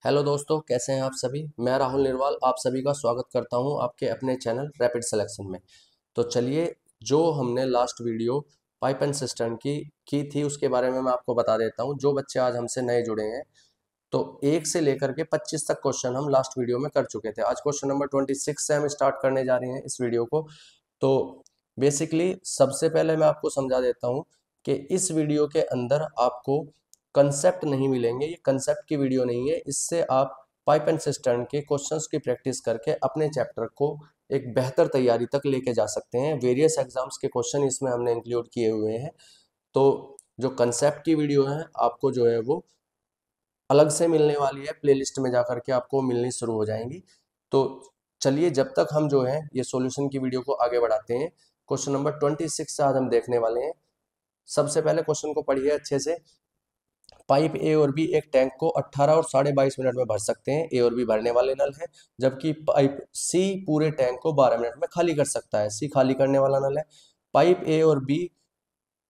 Hello दोस्तों, कैसे हैं आप सभी। मैं राहुल निर्वाल आप सभी का स्वागत करता हूं आपके अपने चैनल रैपिड सिलेक्शन में। तो चलिए, जो हमने last video pipe and system की थी उसके बारे में मैं आपको बता देता हूं। जो बच्चे आज हमसे नए जुड़े हैं, तो 1 से लेकर के 25 तक क्वेश्चन हम लास्ट वीडियो में कर चुके थे। आज क्वेश्चन नंबर 26 से हम स्टार्ट करने जा रहे हैं इस वीडियो को। तो बेसिकली सबसे पहले मैं आपको समझा देता हूं कि इस वीडियो के अंदर आपको कंसेप्ट नहीं मिलेंगे। ये कंसेप्ट की वीडियो नहीं है। इससे आप पाइप एंड सिस्टम के क्वेश्चंस की प्रैक्टिस करके अपने चैप्टर को एक बेहतर तैयारी तक लेके जा सकते हैं। वेरियस एग्जाम्स के क्वेश्चन इसमें हमने इंक्लूड किए हुए हैं। तो जो कंसेप्ट की वीडियो है आपको जो है वो अलग से मिलने वाली है। प्लेलिस्ट में जा करके आपको मिलनी शुरू हो जाएंगी। तो चलिए, जब तक हम जो है ये सॉल्यूशन की वीडियो को आगे बढ़ाते हैं। क्वेश्चन नंबर 26 से आज हम देखने वाले हैं। सबसे पहले क्वेश्चन को पढ़िए अच्छे से। पाइप ए और बी एक टैंक को 18 और 22.5 मिनट में भर सकते हैं। ए और बी भरने वाले नल है, जबकि पाइप सी पूरे टैंक को 12 मिनट में खाली कर सकता है। सी खाली करने वाला नल है। पाइप ए और बी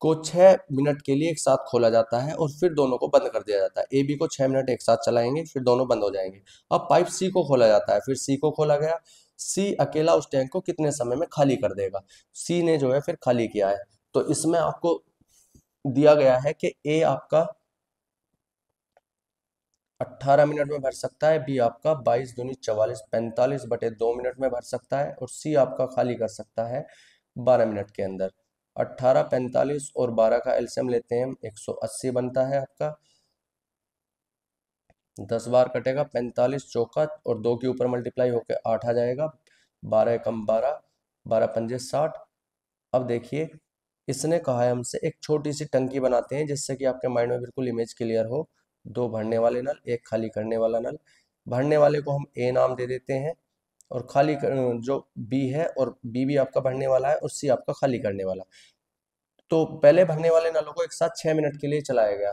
को 6 मिनट के लिए एक साथ खोला जाता है और फिर दोनों को बंद कर दिया जाता है। ए बी को 6 मिनट एक साथ चलाएंगे, फिर दोनों बंद हो जाएंगे। अब पाइप सी को खोला जाता है, फिर सी को खोला गया। सी अकेला उस टैंक को कितने समय में खाली कर देगा। सी ने जो है फिर खाली किया है। तो इसमें आपको दिया गया है कि ए आपका 18 मिनट में भर सकता है, बी आपका 22 दूनी 44 45/2 मिनट में भर सकता है, और सी आपका खाली कर सकता है 12 मिनट के अंदर। 18, 45 और 12 का एलसीएम लेते हैं हम, 180 बनता है आपका। 10 बार कटेगा, 45 चौका और 2 के ऊपर मल्टीप्लाई होकर 8 आ जाएगा। 12 कम 12, 12 पंजे 60। अब देखिए, इसने कहा है हमसे एक छोटी सी टंकी बनाते हैं जिससे कि आपके माइंड में बिल्कुल इमेज क्लियर हो। 2 भरने वाले नल, एक खाली करने वाला नल। भरने वाले को हम ए नाम दे देते हैं, और जो बी है, और बी भी आपका भरने वाला है और सी आपका खाली करने वाला। तो पहले भरने वाले नलों को एक साथ 6 मिनट के लिए चलाया गया।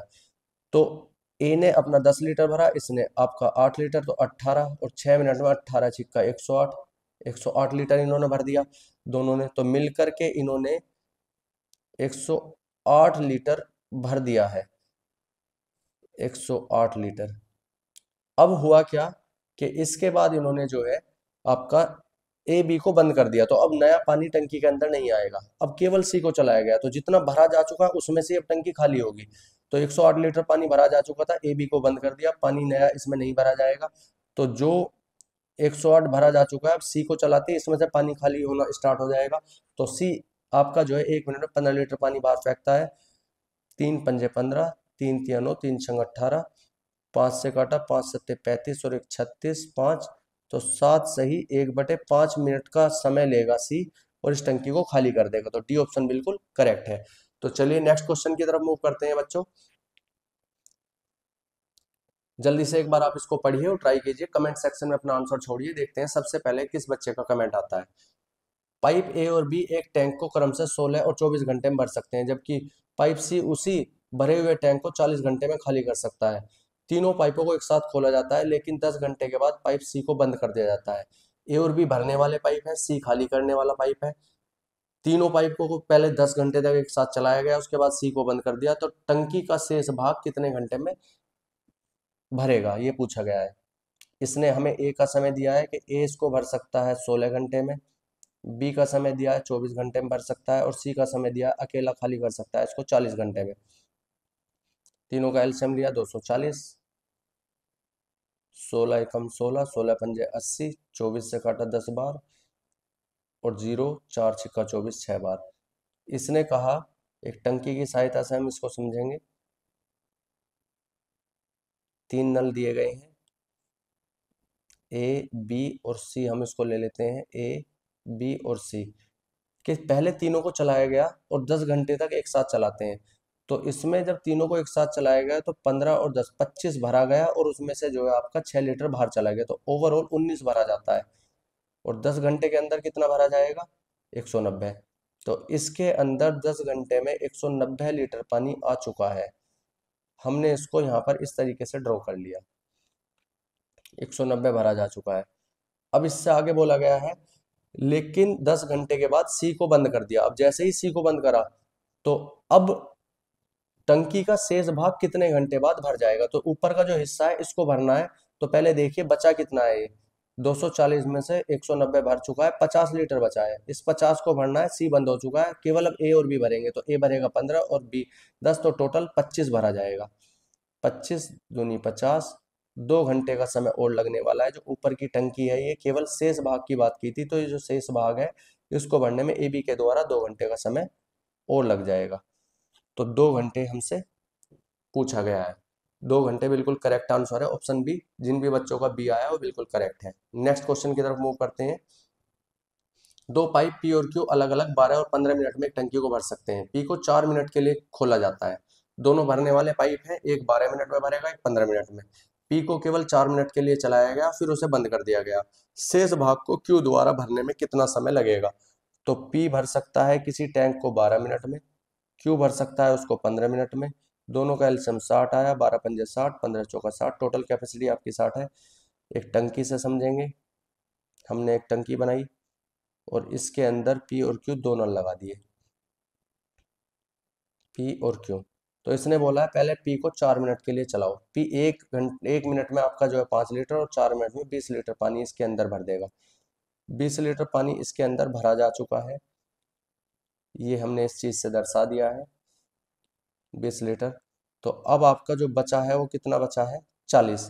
तो ए ने अपना 10 लीटर भरा, इसने आपका 8 लीटर, तो 18 और 6 मिनट में 18 छिक्का 108, 108 लीटर इन्होंने भर दिया दोनों ने। तो मिल करके इन्होंने 108 लीटर भर दिया है। 108 लीटर। अब हुआ क्या कि इसके बाद इन्होंने जो है आपका ए बी को बंद कर दिया। तो अब नया पानी टंकी के अंदर नहीं आएगा, अब केवल सी को चलाया गया। तो जितना भरा जा चुका है उसमें से अब टंकी खाली होगी। तो 108 लीटर पानी भरा जा चुका था, ए बी को बंद कर दिया, पानी नया इसमें नहीं भरा जाएगा। तो जो 108 भरा जा चुका है, अब सी को चलाते ही इसमें से पानी खाली होना स्टार्ट हो जाएगा। तो सी आपका जो है 1 मिनट में 15 लीटर पानी बाहर फेंकता है। 3 पंजे 15, 3 तिया 9, 3 छंग 18, 5 से काटा, 5 सत्ते 35 और 1 36, 5। तो 7 सही 1/5 मिनट का समय लेगा सी, और इस टंकी को खाली कर देगा। तो डी ऑप्शन बिल्कुल करेक्ट है। तो चलिए नेक्स्ट क्वेश्चन की तरफ मूव करते हैं बच्चों। जल्दी से एक बार आप इसको पढ़िए और ट्राई कीजिए, कमेंट सेक्शन में अपना आंसर छोड़िए। देखते हैं सबसे पहले किस बच्चे का कमेंट आता है। पाइप ए और बी एक टैंक को क्रम से 16 और 24 घंटे में भर सकते हैं, जबकि पाइप सी उसी भरे हुए टैंक को 40 घंटे में खाली कर सकता है। तीनों पाइपों को एक साथ खोला जाता है, लेकिन 10 घंटे के बाद पाइप सी को बंद कर दिया जाता है। ए और बी भरने वाले पाइप है, सी खाली करने वाला पाइप है। तीनों पाइपों को पहले 10 घंटे तक एक साथ चलाया गया, उसके बाद सी को बंद कर दिया। तो टंकी का शेष भाग कितने घंटे में भरेगा, ये पूछा गया है। इसने हमें ए का समय दिया है कि ए इसको भर सकता है 16 घंटे में, बी का समय दिया है 24 घंटे में भर सकता है, और सी का समय दिया है अकेला खाली कर सकता है इसको 40 घंटे में। तीनों का एलसीएम लिया 240, 16 एकम 16, 16 पंजे 80, 24 से काटा 10 बार, और 0 4 छिक्का 24 6 बार। इसने कहा एक टंकी की सहायता से हम इसको समझेंगे। 3 नल दिए गए हैं, ए बी और सी। हम इसको ले लेते हैं ए बी और सी, कि पहले तीनों को चलाया गया और 10 घंटे तक एक साथ चलाते हैं। तो इसमें जब तीनों को एक साथ चलाया गया तो 15 और 10 25 भरा गया, और उसमें से जो है आपका 6 लीटर बाहर चला गया। तो ओवरऑल 19 भरा जाता है, और 10 घंटे के अंदर कितना भरा जाएगा 190। तो इसके अंदर 10 घंटे में 190 लीटर पानी आ चुका है। हमने इसको यहाँ पर इस तरीके से ड्रॉ कर लिया, 190 भरा जा चुका है। अब इससे आगे बोला गया है, लेकिन 10 घंटे के बाद सी को बंद कर दिया। अब जैसे ही सी को बंद करा, तो अब टंकी का शेष भाग कितने घंटे बाद भर जाएगा। तो ऊपर का जो हिस्सा है इसको भरना है, तो पहले देखिए बचा कितना है। ये 240 में से 190 भर चुका है, 50 लीटर बचा है। इस 50 को भरना है, सी बंद हो चुका है, केवल अब ए और बी भरेंगे। तो ए भरेगा 15 और बी 10, तो टोटल 25 भरा जाएगा। 25 दूनी 50, 2 घंटे का समय और लगने वाला है। जो ऊपर की टंकी है ये केवल शेष भाग की बात की थी, तो ये जो शेष भाग है इसको भरने में ए बी के द्वारा 2 घंटे का समय और लग जाएगा। तो 2 घंटे हमसे पूछा गया है। 2 घंटे बिल्कुल करेक्ट आंसर है, ऑप्शन बी। जिन भी बच्चों का बी आया वो बिल्कुल करेक्ट है। नेक्स्ट क्वेश्चन की तरफ मूव करते हैं। दो पाइप पी और क्यू अलग अलग 12 और 15 मिनट में एक टंकी को भर सकते हैं। पी को 4 मिनट के लिए खोला जाता है। दोनों भरने वाले पाइप हैं, एक 12 मिनट में भरेगा, एक 15 मिनट में। पी को केवल 4 मिनट के लिए चलाया गया, फिर उसे बंद कर दिया गया। शेष भाग को क्यू द्वारा भरने में कितना समय लगेगा? तो पी भर सकता है किसी टैंक को 12 मिनट में, क्यू भर सकता है उसको 15 मिनट में। दोनों का एलसीएम 60 आया, 12 पंजे 60, 15 चौका 60, टोटल कैपेसिटी आपकी 60 है। एक टंकी से समझेंगे, हमने एक टंकी बनाई और इसके अंदर पी और क्यू दोनों लगा दिए, पी और क्यू। तो इसने बोला है पहले पी को 4 मिनट के लिए चलाओ। पी 1 मिनट में आपका जो है 5 लीटर और 4 मिनट में 20 लीटर पानी इसके अंदर भर देगा। 20 लीटर पानी इसके अंदर भरा जा चुका है, ये हमने इस चीज से दर्शा दिया है, 20 लीटर। तो अब आपका जो बचा है वो कितना बचा है? 40।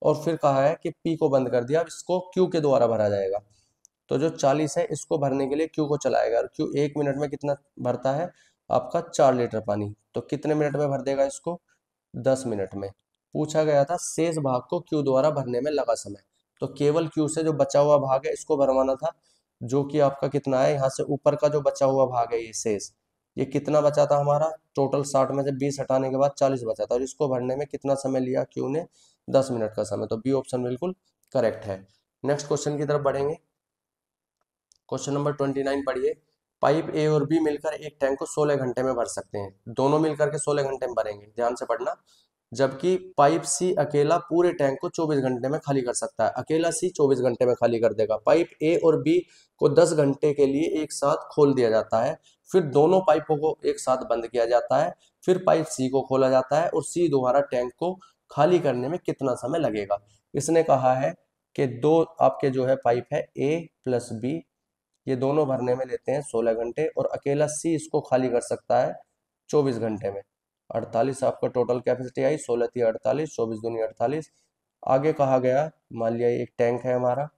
और फिर कहा है कि पी को बंद कर दिया, अब इसको क्यू के द्वारा भरा जाएगा। तो जो 40 है इसको भरने के लिए क्यू को चलाएगा, और क्यू 1 मिनट में कितना भरता है? आपका 4 लीटर पानी। तो कितने मिनट में भर देगा इसको? 10 मिनट में। पूछा गया था शेष भाग को क्यू द्वारा भरने में लगा समय। तो केवल क्यू से जो बचा हुआ भाग है इसको भरवाना था, जो कि आपका कितना है, यहाँ से ऊपर का जो बचा हुआ भाग है ये शेष, ये कितना बचा था हमारा? टोटल 60 में से 20 हटाने के बाद 40 बचा था, और इसको भरने में कितना समय लिया क्यू ने? 10 मिनट का समय। तो बी ऑप्शन बिल्कुल करेक्ट है। नेक्स्ट क्वेश्चन की तरफ बढ़ेंगे। क्वेश्चन नंबर 29 पढ़िए। पाइप ए और बी मिलकर एक टैंक को 16 घंटे में भर सकते हैं। दोनों मिलकर के 16 घंटे में भरेंगे, ध्यान से पढ़ना। जबकि पाइप सी अकेला पूरे टैंक को 24 घंटे में खाली कर सकता है। अकेला सी 24 घंटे में खाली कर देगा। पाइप ए और बी को 10 घंटे के लिए एक साथ खोल दिया जाता है, फिर दोनों पाइपों को एक साथ बंद किया जाता है, फिर पाइप सी को खोला जाता है, और सी द्वारा टैंक को खाली करने में कितना समय लगेगा? इसने कहा है कि दो आपके जो है पाइप है ए प्लस बी, ये दोनों भरने में लेते हैं 16 घंटे, और अकेला सी इसको खाली कर सकता है 24 घंटे में। 48 आपका टोटल कैपेसिटी आई, 16 थी 48, 24 दूनी 48। आगे कहा गया, मान लिया एक टैंक है हमारा,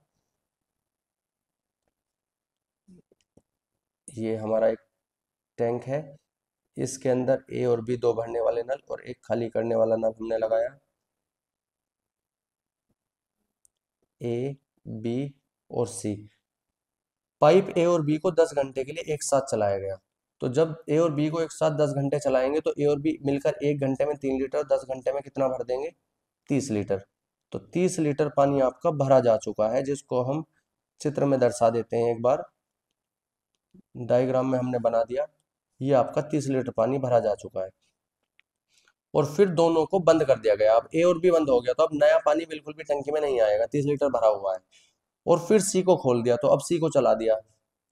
ये हमारा एक टैंक है, इसके अंदर ए और बी दो भरने वाले नल और एक खाली करने वाला नल हमने लगाया। ए बी और सी, पाइप ए और बी को 10 घंटे के लिए एक साथ चलाया गया। तो जब ए और बी को एक साथ 10 घंटे चलाएंगे तो ए और बी मिलकर 1 घंटे में 3 लीटर, 10 घंटे में कितना भर देंगे? 30 लीटर। तो 30 लीटर पानी आपका भरा जा चुका है, जिसको हम चित्र में दर्शा देते हैं। एक बार डायग्राम में हमने बना दिया, ये आपका 30 लीटर पानी भरा जा चुका है। और फिर दोनों को बंद कर दिया गया। अब ए और बी बंद हो गया, तो अब नया पानी बिल्कुल भी टंकी में नहीं आएगा, 30 लीटर भरा हुआ है। और फिर सी को खोल दिया, तो अब सी को चला दिया।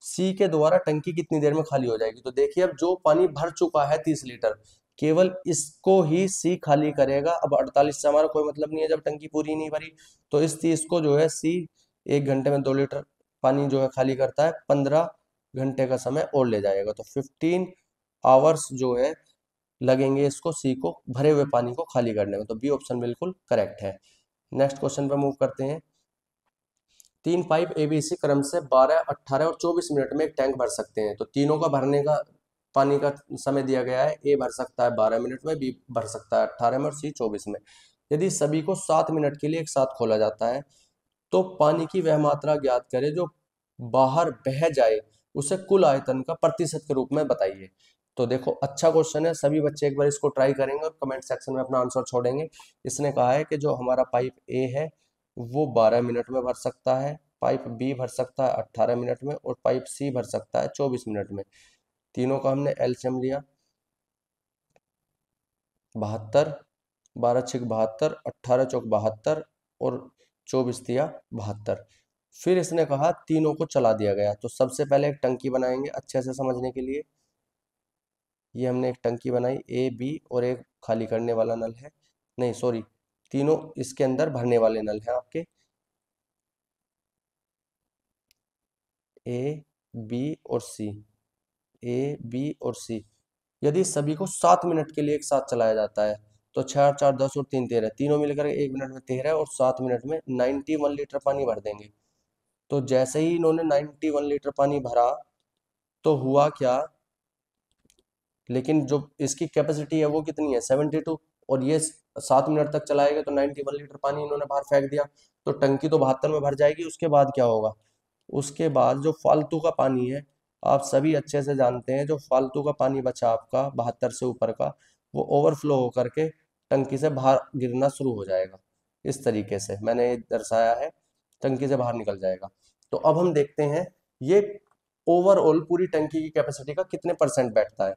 सी के द्वारा टंकी कितनी देर में खाली हो जाएगी? तो देखिए अब जो पानी भर चुका है 30 लीटर, केवल इसको ही सी खाली करेगा। अब 48 से हमारा कोई मतलब नहीं है जब टंकी पूरी नहीं भरी। तो इस 30 को जो है सी 1 घंटे में 2 लीटर पानी जो है खाली करता है, 15 घंटे का समय और ले जाएगा। तो 15 आवर्स जो है लगेंगे इसको सी को भरे हुए पानी को खाली करने में। तो बी ऑप्शन बिल्कुल करेक्ट है। नेक्स्ट क्वेश्चन पे मूव करते हैं। 3 पाइप एबीसी क्रम से 12, 18 और 24 मिनट में एक टैंक भर सकते हैं। तो तीनों का भरने का पानी का समय दिया गया है। ए भर सकता है 12 मिनट में, बी भर सकता है 18 में और सी 24 में। यदि सभी को 7 मिनट के लिए एक साथ खोला जाता है तो पानी की वह मात्रा ज्ञात करें जो बाहर बह जाए, उसे कुल आयतन का प्रतिशत के रूप में बताइए। तो देखो अच्छा क्वेश्चन है, सभी बच्चे एक बार इसको ट्राई करेंगे और कमेंट सेक्शन में अपना आंसर छोड़ेंगे। इसने कहा है कि जो हमारा पाइप ए है वो 12 मिनट में भर सकता है, पाइप बी भर सकता है 18 मिनट में, और पाइप सी भर सकता है 24 मिनट में। तीनों का हमने एलसीएम लिया, 72, 12 छक 72, 18 चौक 72 और 24 दिया 72। फिर इसने कहा तीनों को चला दिया गया। तो सबसे पहले एक टंकी बनाएंगे अच्छे से समझने के लिए। ये हमने एक टंकी बनाई, ए बी और एक खाली करने वाला नल है, नहीं सॉरी, तीनों इसके अंदर भरने वाले नल हैं आपके, ए बी और सी, ए बी और सी। यदि सभी को 7 मिनट के लिए एक साथ चलाया जाता है तो 6 4 10 और 3 13, तीनों मिलकर 1 मिनट में 13 और 7 मिनट में 91 लीटर पानी भर देंगे। तो जैसे ही इन्होंने 91 लीटर पानी भरा तो हुआ क्या, लेकिन जो इसकी कैपेसिटी है वो कितनी है 72, और ये 7 मिनट तक चलाएगा तो 91 लीटर पानी इन्होंने बाहर फेंक दिया। तो टंकी तो 72 में भर जाएगी। उसके बाद क्या होगा, उसके बाद जो फालतू का पानी है, आप सभी अच्छे से जानते हैं, जो फालतू का पानी बचा आपका 72 से ऊपर का, वो ओवरफ्लो होकर के टंकी से बाहर गिरना शुरू हो जाएगा। इस तरीके से मैंने ये दर्शाया है, टंकी से बाहर निकल जाएगा। तो अब हम देखते हैं ये ओवरऑल पूरी टंकी की कैपेसिटी का कितने परसेंट बैठता है।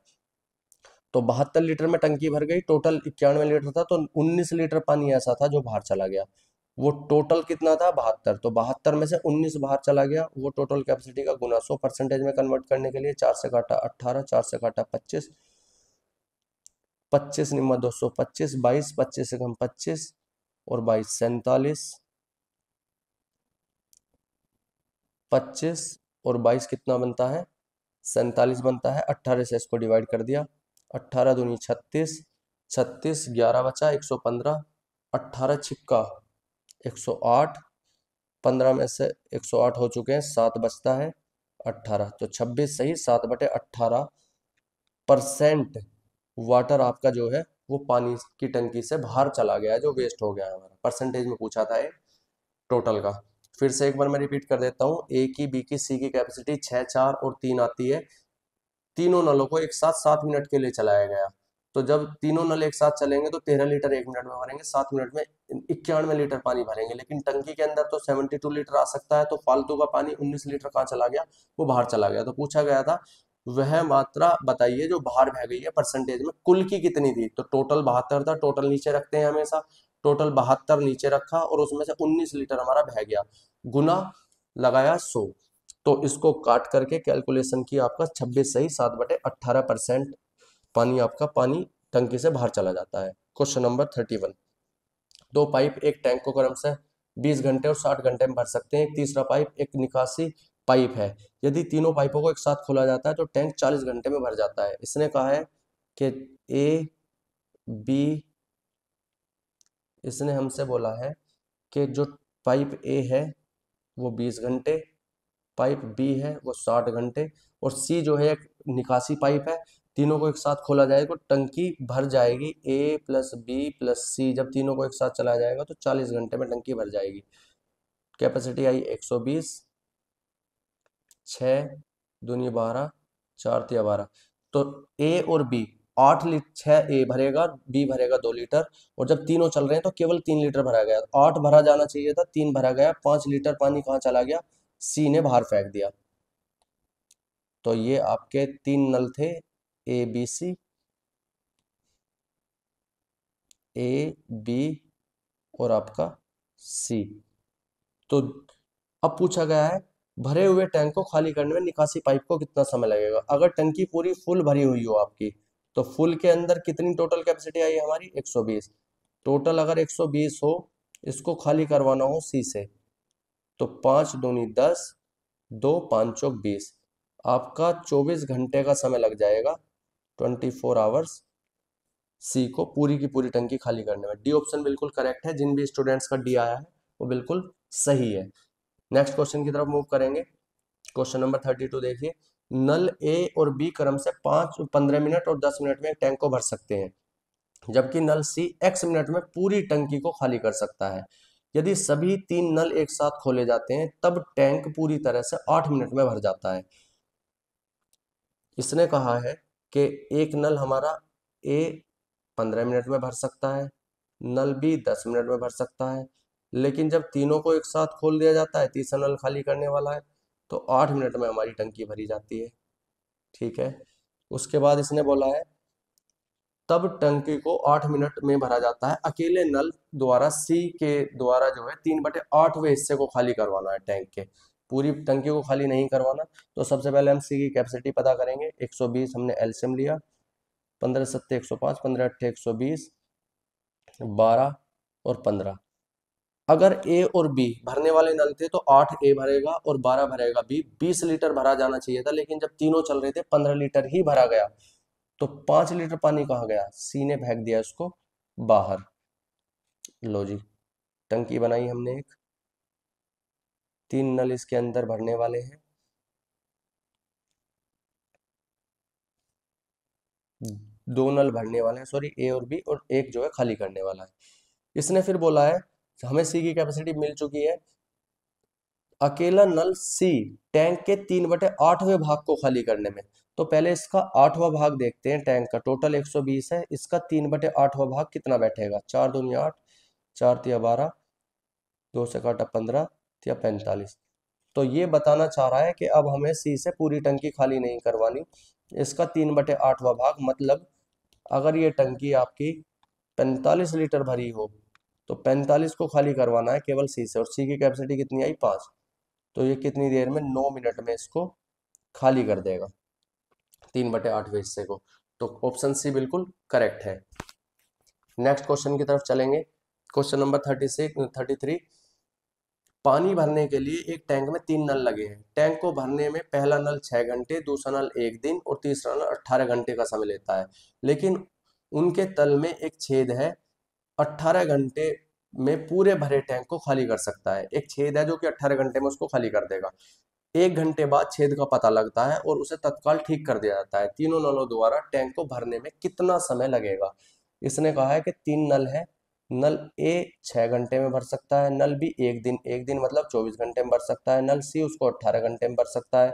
तो 72 लीटर में टंकी भर गई, टोटल 91 लीटर था, तो 19 लीटर पानी ऐसा था जो बाहर चला गया। वो टोटल कितना था 72, तो 72 में से 19 बाहर चला गया। वो टोटल कैपेसिटी का गुना 100 परसेंटेज में कन्वर्ट करने के लिए 4 से काटा 18, 4 से काटा 25, 25 निम्मा 225, 22, 25 से कम 25 और 22 47, 25 और 22 कितना बनता है 47 बनता है। 18 से इसको डिवाइड कर दिया, 18 दूनी 36, 36 11 बचा 115, 18 छिक्का 108, 15 में से 108 हो चुके हैं, 7 बचता है 18, तो 26 सही 7/18% वाटर आपका जो है वो पानी की टंकी से बाहर चला गया है, जो वेस्ट हो गया है हमारा। परसेंटेज में पूछा था ये टोटल का। फिर से एक बार मैं रिपीट कर देता हूँ, ए की, बी की, सी की कैपेसिटी 6 4 और 3 आती है। तीनों नलों को एक साथ 7 मिनट के लिए चलाया गया। तो जब तीनों नल एक साथ चलेंगे तो 13 लीटर 1 मिनट में भरेंगे, 7 मिनट में 91 लीटर पानी भरेंगे। लेकिन टंकी के अंदर तो 72 लीटर आ सकता है, तो फालतू का पानी 19 लीटर कहाँ चला गया, वो बाहर चला गया। तो पूछा गया था वह मात्रा बताइए जो बाहर बह गई है परसेंटेज में, कुल की कितनी थी। तो टोटल 72 था, टोटल नीचे रखते हैं हमेशा, टोटल 72 नीचे रखा और उसमें से 19 लीटर हमारा बह गया, गुना लगाया 100। तो इसको काट करके कैलकुलेशन की आपका 26 सही 7/18% पानी आपका पानी टंकी से बाहर चला जाता है। क्वेश्चन नंबर 31, दो पाइप एक टैंक को क्रमशः 20 घंटे और 60 घंटे में भर सकते हैं। एक तीसरा पाइप एक निकासी पाइप है। यदि तीनों पाइपों को एक साथ खोला जाता है तो टैंक 40 घंटे में भर जाता है। इसने कहा है कि ए बी, इसने हमसे बोला है कि जो पाइप ए है वो 20 घंटे, पाइप बी है वो 60 घंटे, और सी जो है एक निकासी पाइप है। तीनों को एक साथ खोला जाएगा तो टंकी भर जाएगी, ए प्लस बी प्लस सी जब तीनों को एक साथ चलाया जाएगा तो 40 घंटे में टंकी भर जाएगी। कैपेसिटी आई 120, 6 दूनी 12, 4 तिया 12। तो ए और बी 8 लीटर, 6 ए भरेगा, बी भरेगा 2 लीटर, और जब तीनों चल रहे हैं तो केवल 3 लीटर भरा गया। 8 भरा जाना चाहिए था, 3 भरा गया, 5 लीटर पानी कहाँ चला गया, सी ने बाहर फेंक दिया। तो ये आपके 3 नल थे, ए बी सी, ए बी और आपका सी। तो अब पूछा गया है भरे हुए टैंक को खाली करने में निकासी पाइप को कितना समय लगेगा। अगर टंकी पूरी फुल भरी हुई हो आपकी तो फुल के अंदर कितनी टोटल कैपेसिटी आई हमारी 120। टोटल अगर 120 हो, इसको खाली करवाना हो सी से, तो 5 दूनी 10, 2 5 चौक 20, आपका 24 घंटे का समय लग जाएगा, 24 आवर्स सी को पूरी की पूरी टंकी खाली करने में। डी ऑप्शन बिल्कुल करेक्ट है, जिन भी स्टूडेंट्स का डी आया है वो बिल्कुल सही है। नेक्स्ट क्वेश्चन की तरफ मूव करेंगे। क्वेश्चन नंबर 32 देखिए, नल ए और बी क्रम से 5 15 मिनट और 10 मिनट में एक टैंक को भर सकते हैं, जबकि नल सी x मिनट में पूरी टंकी को खाली कर सकता है। यदि सभी 3 नल एक साथ खोले जाते हैं तब टैंक पूरी तरह से 8 मिनट में भर जाता है। इसने कहा है कि एक नल हमारा ए 15 मिनट में भर सकता है, नल बी 10 मिनट में भर सकता है, लेकिन जब तीनों को एक साथ खोल दिया जाता है, तीसरा नल खाली करने वाला है, तो 8 मिनट में हमारी टंकी भरी जाती है। ठीक है, उसके बाद इसने बोला है तब टंकी को 8 मिनट में भरा जाता है। अकेले नल द्वारा सी के द्वारा जो है 3/8वें हिस्से को खाली करवाना है टैंक के, पूरी टंकी को खाली नहीं करवाना। तो सबसे पहले हम सी की कैपेसिटी पता करेंगे। 120 हमने एलसीएम लिया, 15 7 105, 15 8 120, 12 और 15। अगर ए और बी भरने वाले नल थे तो 8 ए भरेगा और 12 भरेगा बी। 20 लीटर भरा जाना चाहिए था, लेकिन जब तीनों चल रहे थे 15 लीटर ही भरा गया। तो 5 लीटर पानी कहाँ गया? सी ने फेंक दिया इसको बाहर। लो जी, टंकी बनाई हमने एक, 3 नल इसके अंदर भरने वाले हैं। दो नल भरने वाले हैं, सॉरी, ए और बी, और एक जो है खाली करने वाला है। इसने फिर बोला है हमें सी की कैपेसिटी मिल चुकी है। अकेला नल सी टैंक के 3/8वें भाग को खाली करने में। तो पहले इसका 8वां भाग देखते हैं। टैंक का टोटल 120 है, इसका 3/8वां भाग कितना बैठेगा? 4 दूनी 8, 4 तिया 12, 2 से काटा 15, तिया 45। तो ये बताना चाह रहा है कि अब हमें सी से पूरी टंकी खाली नहीं करवानी, इसका 3/8वां भाग, मतलब अगर ये टंकी आपकी 45 लीटर भरी हो तो 45 को खाली करवाना है केवल सी से। और सी की कैपेसिटी कितनी आई? 5। तो ये कितनी देर में? 9 मिनट में इसको खाली कर देगा 3/8वें हिस्से को। तो ऑप्शन सी बिल्कुल करेक्ट है। नेक्स्ट क्वेश्चन की तरफ चलेंगे। Question number 33। पानी भरने के लिए एक टैंक में 3 नल लगे हैं। टैंक को भरने में पहला नल 6 घंटे, दूसरा नल 1 दिन और तीसरा नल 18 घंटे का समय लेता है। लेकिन उनके तल में एक छेद है, 18 घंटे में पूरे भरे टैंक को खाली कर सकता है। एक छेद है जो कि 18 घंटे में उसको खाली कर देगा। 1 घंटे बाद छेद का पता लगता है और उसे तत्काल ठीक कर दिया जाता है। तीनों नलों द्वारा टैंक को भरने में कितना समय लगेगा? इसने कहा है कि 3 नल है। नल ए 6 घंटे में भर सकता है, नल बी 1 दिन, 1 दिन मतलब 24 घंटे में भर सकता है, नल सी उसको 18 घंटे में भर सकता है,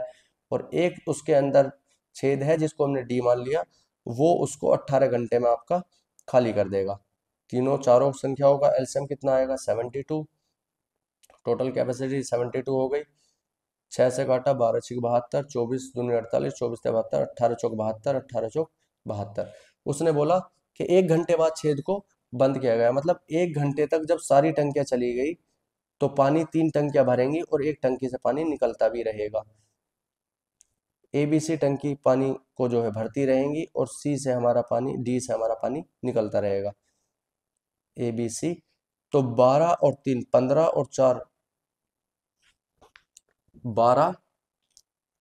और एक उसके अंदर छेद है जिसको हमने डी मान लिया, वो उसको 18 घंटे में आपका खाली कर देगा। तीनों चारों संख्याओं का एलसीएम कितना आएगा? 72। टोटल कैपेसिटी 72 हो गई। 6 से काटा, 12 छीक 72, 24 दूनी 48, 24 से 72, 18 चौक 72, 18 चौक 72। उसने बोला कि 1 घंटे बाद छेद को बंद किया गया, मतलब 1 घंटे तक जब सारी टंकियां चली गई तो पानी 3 टंकियां भरेंगी और एक टंकी से पानी निकलता भी रहेगा। ए बी सी टंकी पानी को जो है भरती रहेंगी और सी से हमारा पानी, डी से हमारा पानी निकलता रहेगा। A B C. तो 12 और 3 15 और 4 12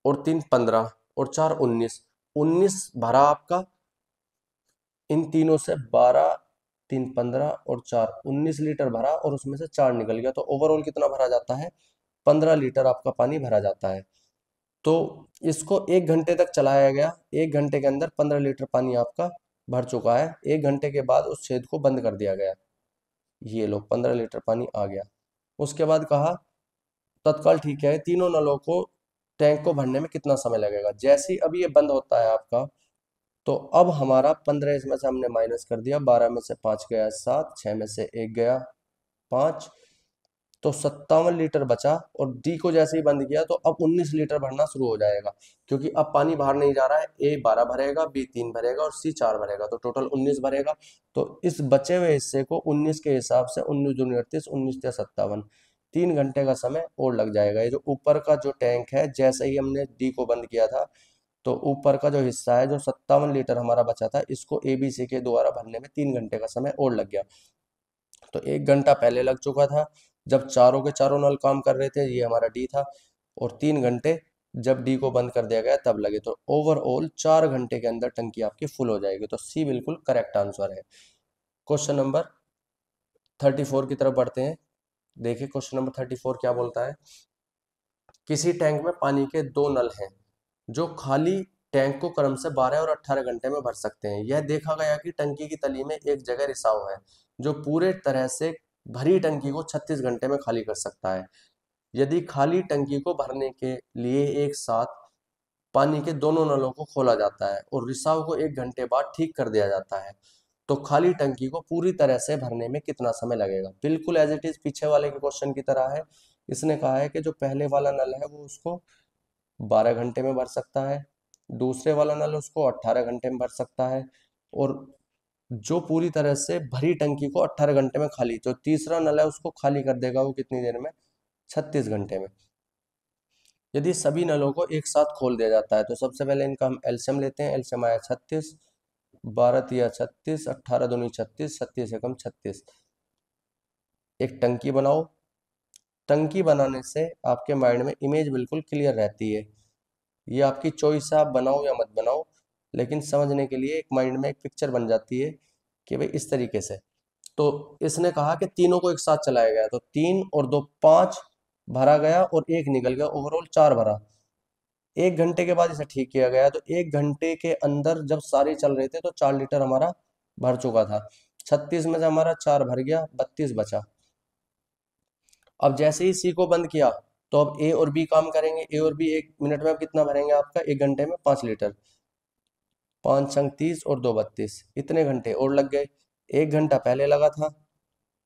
और 3 15 और 4 19। 19 भरा आपका इन तीनों से। 12 3 15 और 4 19 लीटर भरा और उसमें से 4 निकल गया। तो ओवरऑल कितना भरा जाता है? 15 लीटर आपका पानी भरा जाता है। तो इसको 1 घंटे तक चलाया गया। 1 घंटे के अंदर 15 लीटर पानी आपका भर चुका है। 1 घंटे के बाद उस छेद को बंद कर दिया गया। ये लो 15 लीटर पानी आ गया। उसके बाद कहा तत्काल ठीक है, तीनों नलों को टैंक को भरने में कितना समय लगेगा? जैसे ही अभी ये बंद होता है आपका, तो अब हमारा 15 इसमें से हमने माइनस कर दिया, 12 में से 5 गया 7, 6 में से 1 गया 5, तो 57 लीटर बचा। और डी को जैसे ही बंद किया तो अब 19 लीटर भरना शुरू हो जाएगा, क्योंकि अब पानी बाहर नहीं जा रहा है। ए 12 भरेगा, बी 3 भरेगा और सी 4 भरेगा, तो टोटल 19 भरेगा। तो इस बचे हुए हिस्से को 19 के हिसाब से 19 दूनी 38, 19 या 57, 3 घंटे का समय और लग जाएगा। ये जो ऊपर का जो टैंक है, जैसे ही हमने डी को बंद किया था तो ऊपर का जो हिस्सा है, जो 57 लीटर हमारा बचा था, इसको एबीसी के द्वारा भरने में 3 घंटे का समय और लग गया। तो 1 घंटा पहले लग चुका था जब चारों के चारों नल काम कर रहे थे, ये हमारा डी था, और 3 घंटे जब डी को बंद कर दिया गया तब लगे। तो ओवरऑल 4 घंटे के अंदर टंकी आपकी फुल हो जाएगी। तो सी बिल्कुल करेक्ट आंसर है। क्वेश्चन नंबर 34 की तरफ बढ़ते हैं। देखिए क्वेश्चन नंबर 34 क्या बोलता है। किसी टैंक में पानी के 2 नल हैं जो खाली टैंक को क्रम से 12 और 18 घंटे में भर सकते हैं। यह देखा गया कि टंकी की तली में एक जगह रिसाव है जो पूरे तरह से भरी टंकी को 36 घंटे में खाली कर सकता है। यदि खाली टंकी को भरने के लिए एक साथ पानी के दोनों नलों को खोला जाता है और रिसाव को 1 घंटे बाद ठीक कर दिया जाता है, तो खाली टंकी को पूरी तरह से भरने में कितना समय लगेगा? बिल्कुल एज इट इज पीछे वाले के क्वेश्चन की तरह है। इसने कहा है कि जो पहले वाला नल है वो उसको 12 घंटे में भर सकता है, दूसरे वाला नल उसको 18 घंटे में भर सकता है, और जो पूरी तरह से भरी टंकी को 18 घंटे में खाली, जो तीसरा नल है उसको खाली कर देगा वो कितनी देर में? 36 घंटे में। यदि सभी नलों को एक साथ खोल दिया जाता है तो सबसे पहले इनका हम एलसीएम लेते हैं। एलसीएम आया 36, 12 तिया 36, 18 दूनी 36, 37 एकम 36। एक टंकी बनाओ। टंकी बनाने से आपके माइंड में इमेज बिल्कुल क्लियर रहती है। ये आपकी चॉइस है, आप बनाओ या मत बनाओ, लेकिन समझने के लिए एक माइंड में एक पिक्चर बन जाती है कि भाई इस तरीके से। तो इसने कहा कि तीनों को एक साथ चलाया गया, तो 3 और 2 5 भरा गया और एक निकल गया, ओवरऑल 4 भरा। 1 घंटे के बाद इसे ठीक किया गया, तो 1 घंटे के अंदर जब सारे चल रहे थे तो 4 लीटर हमारा भर चुका था। 36 में से हमारा 4 भर गया, 32 बचा। अब जैसे ही सी को बंद किया तो अब ए और बी काम करेंगे। ए और बी 1 मिनट में अब कितना भरेंगे, आपका 1 घंटे में 5 लीटर। 5 संग 30 और 2 32, इतने घंटे और लग गए। 1 घंटा पहले लगा था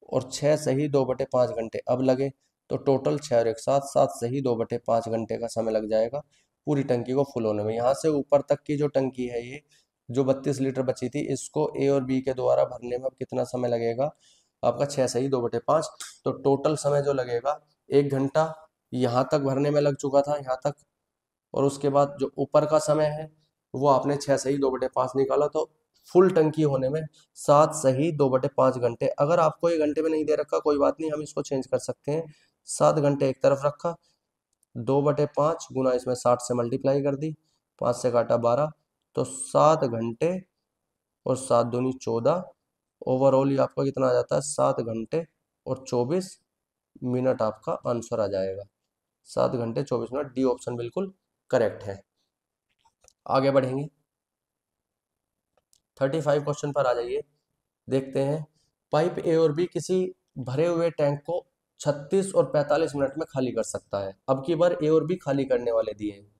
और 6 सही 2/5 घंटे अब लगे, तो टोटल 6 और 1 7, 7 सही 2/5 घंटे का समय लग जाएगा पूरी टंकी को फुल होने में। यहाँ से ऊपर तक की जो टंकी है, ये जो 32 लीटर बची थी, इसको ए और बी के द्वारा भरने में अब कितना समय लगेगा, आपका 6 सही 2/5, तो टोटल समय जो लगेगा 1 घंटा यहाँ तक भरने में लग चुका था, यहाँ तक। और उसके बाद जो ऊपर का समय है वो आपने 6 सही 2/5 निकाला, तो फुल टंकी होने में 7 सही 2/5 घंटे। अगर आपको 1 घंटे में नहीं दे रखा, कोई बात नहीं, हम इसको चेंज कर सकते हैं। 7 घंटे एक तरफ रखा, 2/5 गुना इसमें 60 से मल्टीप्लाई कर दी, 5 से काटा 12, तो 7 घंटे और 7 दूनी 14। ओवरऑल ये आपका कितना आ जाता है, 7 घंटे और 24 मिनट आपका आंसर आ जाएगा। 7 घंटे 24 मिनट, डी ऑप्शन बिल्कुल करेक्ट है। आगे बढ़ेंगे, 35 क्वेश्चन पर आ जाइए। देखते हैं, पाइप ए और बी किसी भरे हुए टैंक को 36 और 45 मिनट में खाली कर सकता है। अब की बार ए और बी खाली करने वाले दिए हैं।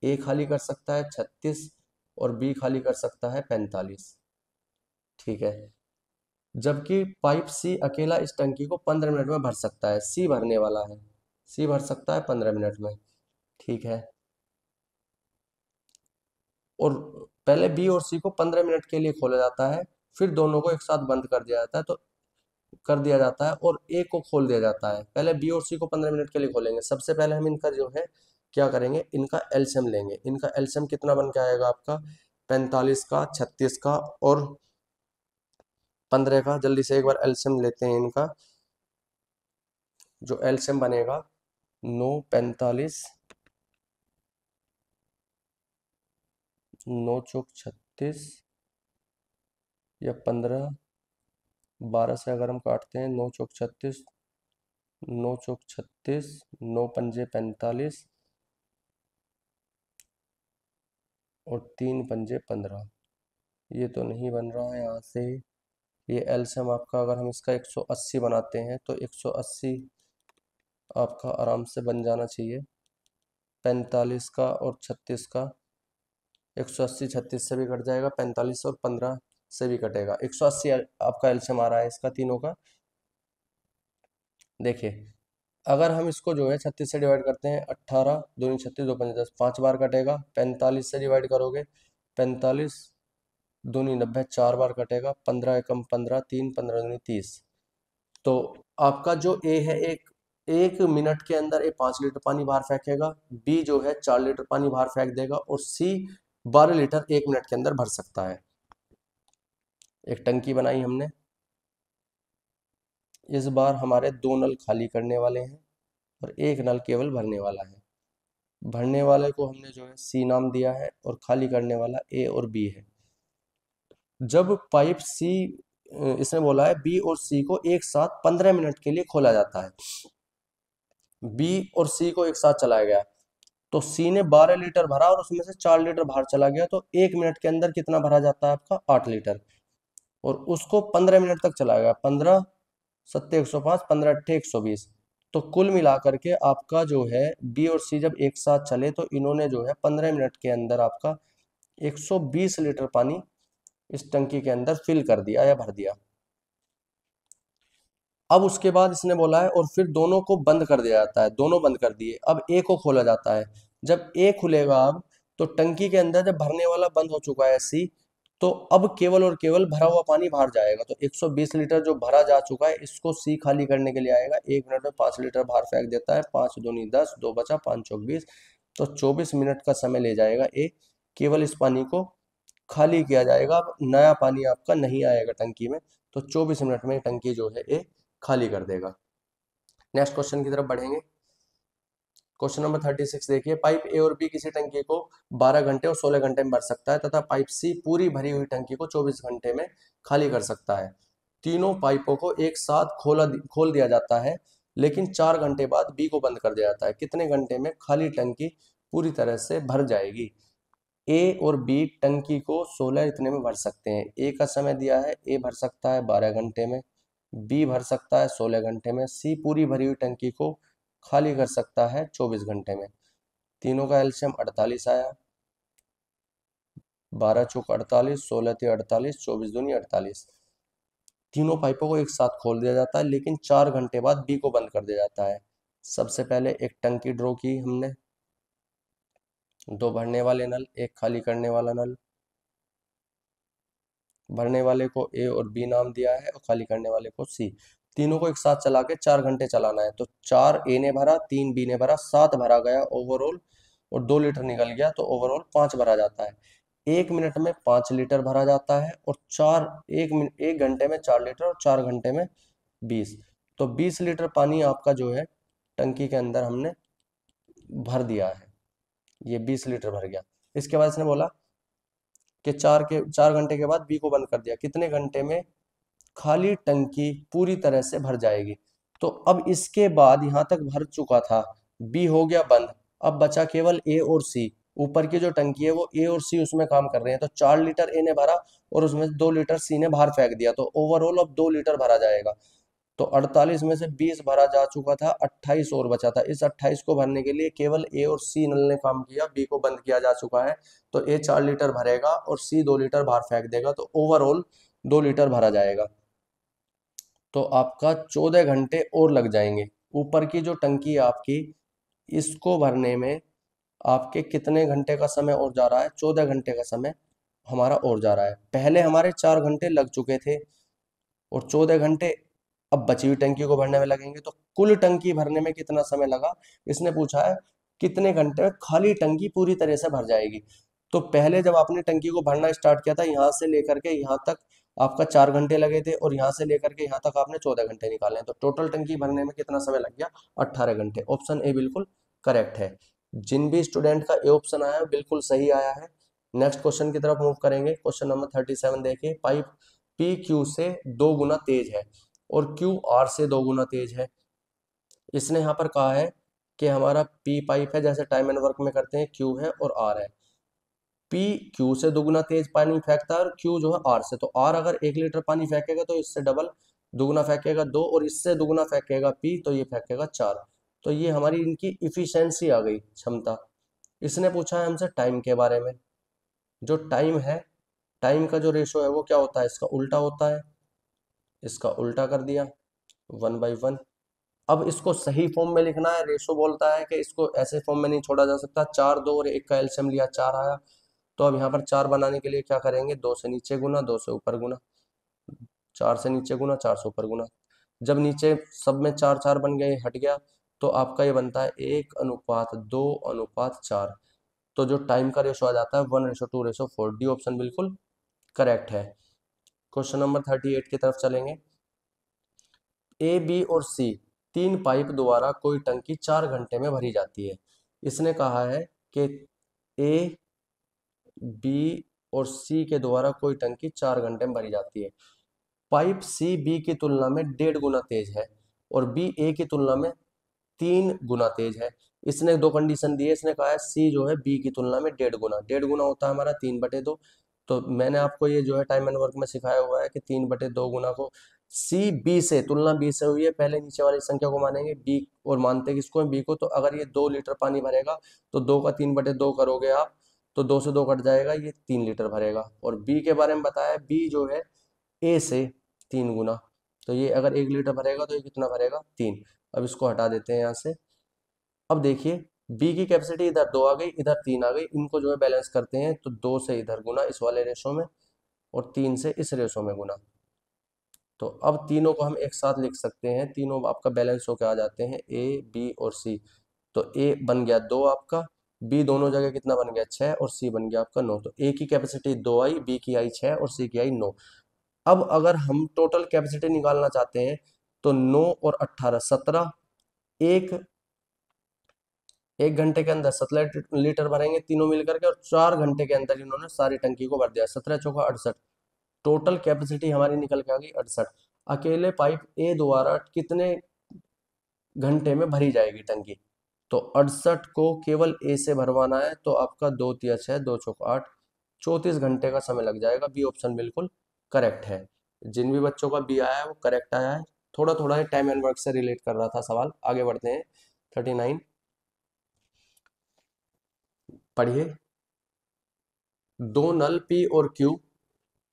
ए खाली कर सकता है 36 और बी खाली कर सकता है 45। ठीक है, जबकि पाइप सी अकेला इस टंकी को 15 मिनट में भर सकता है। सी भरने वाला है, सी भर सकता है 15 मिनट में। ठीक है, और पहले बी और सी को 15 मिनट के लिए खोला जाता है, फिर दोनों को एक साथ बंद कर दिया जाता है, तो कर दिया जाता है और ए को खोल दिया जाता है। पहले बी और सी को 15 मिनट के लिए खोलेंगे। सबसे पहले हम इनका जो है क्या करेंगे, इनका एलसीएम लेंगे। इनका एलसीएम कितना बन के आएगा आपका, 45 का, 36 का और 15 का। जल्दी से एक बार एलसीएम लेते हैं इनका। जो एलसीएम बनेगा 9 45, 9 चौक 36 या 15, 12 से अगर हम काटते हैं, 9 चौक 36, 9 चौक 36, 9 पंजे 45 और 3 पंजे 15। ये तो नहीं बन रहा है यहाँ से। ये एलसीएम आपका अगर हम इसका 180 बनाते हैं तो 180 आपका आराम से बन जाना चाहिए। 45 का और 36 का, 180 36 से भी कट जाएगा, 45 और 15 से भी कटेगा। 180 आपका एलसीएम आ रहा है इसका तीनों का। देखिए, अगर हम इसको जो है 36 से डिवाइड करते हैं, 18 दूनी 36, 2 पंजे 10, 5 बार कटेगा। 45 से डिवाइड करोगे, 45 दूनी 90, 4 बार कटेगा। 15 एकम 15, 3 15 दूनी 30। तो आपका जो ए है, एक मिनट के अंदर ए 5 लीटर पानी बाहर फेंकेगा। बी जो है 4 लीटर पानी बाहर फेंक देगा और सी 12 लीटर 1 मिनट के अंदर भर सकता है। एक टंकी बनाई हमने। इस बार हमारे 2 नल खाली करने वाले हैं और एक नल केवल भरने वाला है। भरने वाले को हमने जो है सी नाम दिया है और खाली करने वाला ए और बी है। जब पाइप सी, इसने बोला है बी और सी को एक साथ 15 मिनट के लिए खोला जाता है। बी और सी को एक साथ चलाया गया, तो सी ने 12 लीटर भरा और उसमें से 4 लीटर बाहर चला गया, तो 1 मिनट के अंदर कितना भरा जाता है आपका, 8 लीटर। और उसको 15 मिनट तक चलाया गया। 15 सत्ते 105, 15 अट्ठे 120। तो कुल मिलाकर के आपका जो है बी और सी जब एक साथ चले तो इन्होंने जो है 15 मिनट के अंदर आपका 120 लीटर पानी इस टंकी के अंदर फिल कर दिया या भर दिया। अब उसके बाद इसने बोला है और फिर दोनों को बंद कर दिया जाता है। दोनों बंद कर दिए, अब ए को खोला जाता है। जब ए खुलेगा अब, तो टंकी के अंदर जब भरने वाला बंद हो चुका है सी, तो अब केवल और केवल भरा हुआ पानी बाहर जाएगा। तो 120 लीटर जो भरा जा चुका है, इसको सी खाली करने के लिए आएगा। 1 मिनट में 5 लीटर बाहर फेंक देता है। 5 दूनी 10, 2 बचा, 5 चौक 20, तो 24 मिनट का समय ले जाएगा ए। केवल इस पानी को खाली किया जाएगा। अब नया पानी आपका नहीं आएगा टंकी में, तो 24 मिनट में टंकी जो है ए खाली कर देगा। नेक्स्ट क्वेश्चन की तरफ बढ़ेंगे। क्वेश्चन नंबर 36 देखिए, पाइप ए और बी किसी टंकी को 12 घंटे और 16 घंटे में भर सकता है तथा पाइप सी पूरी भरी हुई टंकी को 24 घंटे में खाली कर सकता है। तीनों पाइपों को एक साथ खोल दिया जाता है, लेकिन 4 घंटे बाद बी को बंद कर दिया जाता है। कितने घंटे में खाली टंकी पूरी तरह से भर जाएगी? ए और बी टंकी को 16 इतने में भर सकते हैं। ए का समय दिया है, ए भर सकता है 12 घंटे में, बी भर सकता है 16 घंटे में, सी पूरी भरी हुई टंकी को खाली कर सकता है 24 घंटे में। तीनों का एलसीएम 48 आया, 12 चौक 48, 16 ते 48, 24 दूनी 48। तीनों पाइपों को एक साथ खोल दिया जाता है, लेकिन 4 घंटे बाद बी को बंद कर दिया जाता है। सबसे पहले एक टंकी ड्रॉ की हमने, 2 भरने वाले नल, एक खाली करने वाला नल। भरने वाले को ए और बी नाम दिया है और खाली करने वाले को सी। तीनों को एक साथ चला के 4 घंटे चलाना है। तो 4 ए ने भरा, 3 बी ने भरा, 7 भरा गया ओवरऑल, और 2 लीटर निकल गया, तो ओवरऑल 5 भरा जाता है। 1 मिनट में 5 लीटर भरा जाता है, और 1 घंटे में 4 लीटर, और 4 घंटे में 20। तो 20 लीटर पानी आपका जो है टंकी के अंदर हमने भर दिया है। ये 20 लीटर भर गया। इसके बाद इसने बोला कि 4 घंटे के बाद बी को बंद कर दिया। कितने घंटे में खाली टंकी पूरी तरह से भर जाएगी? तो अब इसके बाद यहां तक भर चुका था, बी हो गया बंद, अब बचा केवल ए और सी। ऊपर की जो टंकी है वो ए और सी उसमें काम कर रहे हैं। तो 4 लीटर ए ने भरा और उसमें 2 लीटर सी ने बाहर फेंक दिया, तो ओवरऑल अब 2 लीटर भरा जाएगा। तो 48 में से 20 भरा जा चुका था, 28 और बचा था। इस 28 को भरने के लिए केवल ए और सी नल ने काम किया, बी को बंद किया जा चुका है। तो ए 4 लीटर भरेगा और सी 2 लीटर बाहर फेंक देगा, तो ओवरऑल 2 लीटर भरा जाएगा। तो आपका 14 घंटे और लग जाएंगे। ऊपर की जो टंकी है आपकी, इसको भरने में आपके कितने घंटे का समय और जा रहा है? 14 घंटे का समय हमारा और जा रहा है। पहले हमारे 4 घंटे लग चुके थे और 14 घंटे अब बची हुई टंकी को भरने में लगेंगे। तो कुल टंकी भरने में कितना समय लगा? इसने पूछा है कितने घंटे में खाली टंकी पूरी तरह से भर जाएगी। तो पहले जब आपने टंकी को भरना स्टार्ट किया था, यहाँ से लेकर के यहाँ तक आपका 4 घंटे लगे थे, और यहाँ से लेकर के यहाँ तक आपने 14 घंटे निकाले हैं। तो टोटल टंकी भरने में कितना समय लग गया? 18 घंटे। ऑप्शन ए बिल्कुल करेक्ट है। जिन भी स्टूडेंट का ए ऑप्शन आया है बिल्कुल सही आया है। नेक्स्ट क्वेश्चन की तरफ मूव करेंगे। क्वेश्चन नंबर 37 देखिए, पाइप पी क्यू से 2 गुना तेज है और क्यू आर से 2 गुना तेज है। इसने यहाँ पर कहा है कि हमारा पी पाइप है, जैसे टाइम एंड वर्क में करते हैं, क्यू है और आर है। पी क्यू से दुगुना तेज पानी फेंकता है और क्यू जो है आर से। तो आर अगर 1 लीटर पानी फेंकेगा तो इससे डबल दुगुना फेंकेगा 2, और इससे दुगुना फेंकेगा पी, तो ये फेंकेगा 4। तो ये हमारी इनकी इफिशियंसी आ गई, क्षमता। इसने पूछा है हमसे टाइम के बारे में। जो टाइम है, टाइम का जो रेशो है वो क्या होता है? इसका उल्टा होता है। इसका उल्टा कर दिया 1/1। अब इसको सही फॉर्म में लिखना है। रेशो बोलता है कि इसको ऐसे फॉर्म में नहीं छोड़ा जा सकता। 4, 2 और 1 का एलसीएम लिया, 4 आया। तो अब यहाँ पर 4 बनाने के लिए क्या करेंगे? 2 से नीचे गुना, 2 से ऊपर गुना, 4 से नीचे गुना, 4 से ऊपर गुना। जब नीचे सब में 4 4 बन गए, हट गया, तो आपका ये बनता है 1:2:4। तो जो टाइम का रेशो आ जाता है 1:2:4। डी ऑप्शन बिल्कुल करेक्ट है। क्वेश्चन नंबर 38 की तरफ चलेंगे। ए बी और सी 3 पाइप द्वारा कोई टंकी 4 घंटे में भरी जाती है। इसने कहा है कि ए बी और सी के द्वारा कोई टंकी 4 घंटे में भरी जाती है। पाइप सी बी की तुलना में 1.5 गुना तेज है और बी ए की तुलना में 3 गुना तेज है। इसने 2 कंडीशन दी है। इसने कहा है सी जो है बी की तुलना में 1.5 गुना। 1.5 गुना होता है हमारा 3/2। तो मैंने आपको ये जो है टाइम एंड वर्क में सिखाया हुआ है कि 3/2 गुना को सी बी से, तुलना बी से हुई है, पहले नीचे वाली संख्या को मानेंगे बी, और मानते किसको? बी को। तो अगर ये 2 लीटर पानी भरेगा तो 2 का 3/2 करोगे आप, तो 2 से 2 कट जाएगा, ये 3 लीटर भरेगा। और बी के बारे में बताया, बी जो है ए से 3 गुना। तो ये अगर 1 लीटर भरेगा तो ये कितना भरेगा? 3। अब इसको हटा देते हैं यहाँ से। अब देखिए बी की कैपेसिटी इधर 2 आ गई, इधर 3 आ गई, इनको जो है बैलेंस करते हैं। तो 2 से इधर गुना इस वाले रेशो में, और 3 से इस रेशो में गुना। तो अब तीनों को हम एक साथ लिख सकते हैं। तीनों आपका बैलेंस होकर आ जाते हैं, ए बी और सी। तो ए बन गया 2 आपका, बी दोनों जगह कितना बन गया? 6, और सी बन गया आपका 9। तो ए की कैपेसिटी 2 आई, बी की आई 6 और सी की आई 9। अब अगर हम टोटल कैपेसिटी निकालना चाहते हैं तो 9 और 18 17, एक घंटे के अंदर 17 लीटर भरेंगे तीनों मिलकर के, और 4 घंटे के अंदर इन्होंने सारी टंकी को भर दिया। 17 चौका 68, टोटल कैपेसिटी हमारी निकल के आ गई 68। अकेले पाइप ए द्वारा कितने घंटे में भरी जाएगी टंकी? तो 68 को केवल ए से भरवाना है, तो आपका 2 तिया 6, 2 चौक 8, 34 घंटे का समय लग जाएगा। बी ऑप्शन बिल्कुल करेक्ट है। जिन भी बच्चों का बी आया है वो करेक्ट आया है। थोड़ा थोड़ा टाइम एंड वर्क से रिलेट कर रहा था सवाल। आगे बढ़ते हैं। 39 पढ़िए। दो नल पी और क्यू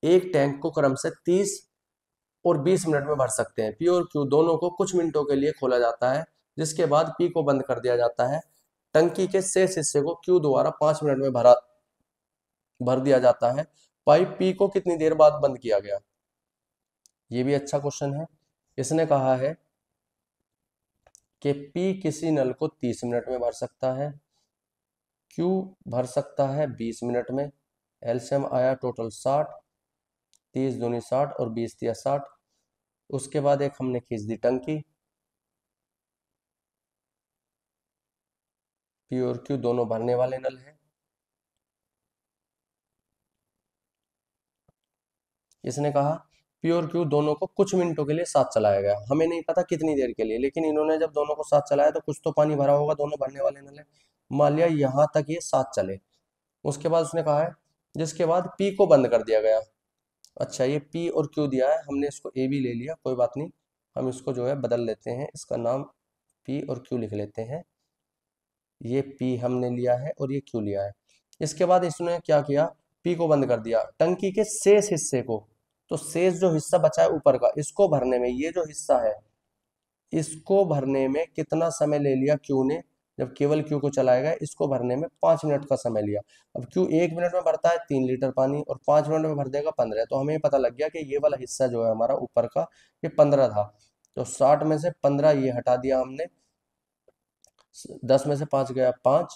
एक टैंक को क्रम से 30 और 20 मिनट में भर सकते हैं। पी और क्यू दोनों को कुछ मिनटों के लिए खोला जाता है, जिसके बाद पी को बंद कर दिया जाता है। टंकी के शेष हिस्से को क्यू द्वारा 5 मिनट में भर दिया जाता है। पाइप पी को कितनी देर बाद बंद किया गया? ये भी अच्छा क्वेश्चन है। इसने कहा है कि पी किसी नल को 30 मिनट में भर सकता है, क्यू भर सकता है 20 मिनट में। एलसीएम आया टोटल 60, 30 दूनी 60 और 20 तिया 60। उसके बाद एक हमने खींच दी टंकी। पी और क्यू दोनों भरने वाले नल हैं। इसने कहा पी और क्यू दोनों को कुछ मिनटों के लिए साथ चलाया गया। हमें नहीं पता कितनी देर के लिए, लेकिन इन्होंने जब दोनों को साथ चलाया तो कुछ तो पानी भरा होगा, दोनों भरने वाले नल है। मान लिया यहां तक ये साथ चले। उसके बाद उसने कहा है जिसके बाद पी को बंद कर दिया गया। अच्छा, ये पी और क्यू दिया है, हमने इसको ए भी ले लिया, कोई बात नहीं। हम इसको जो है बदल लेते हैं, इसका नाम पी और क्यू लिख लेते हैं। ये पी हमने लिया है और ये क्यू लिया है। इसके बाद इसने क्या किया? पी को बंद कर दिया। टंकी के शेष हिस्से को, तो शेष जो हिस्सा बचा है ऊपर का, इसको भरने में, ये जो हिस्सा है इसको भरने में कितना समय ले लिया क्यू ने? जब केवल क्यू को चलाएगा, इसको भरने में 5 मिनट का समय लिया। अब क्यू 1 मिनट में भरता है 3 लीटर पानी, और 5 मिनट में भर देगा 15। तो हमें पता लग गया कि ये वाला हिस्सा जो है हमारा ऊपर का, ये 15 था। तो 60 में से 15 ये हटा दिया हमने, 10 में से 5 गया 5,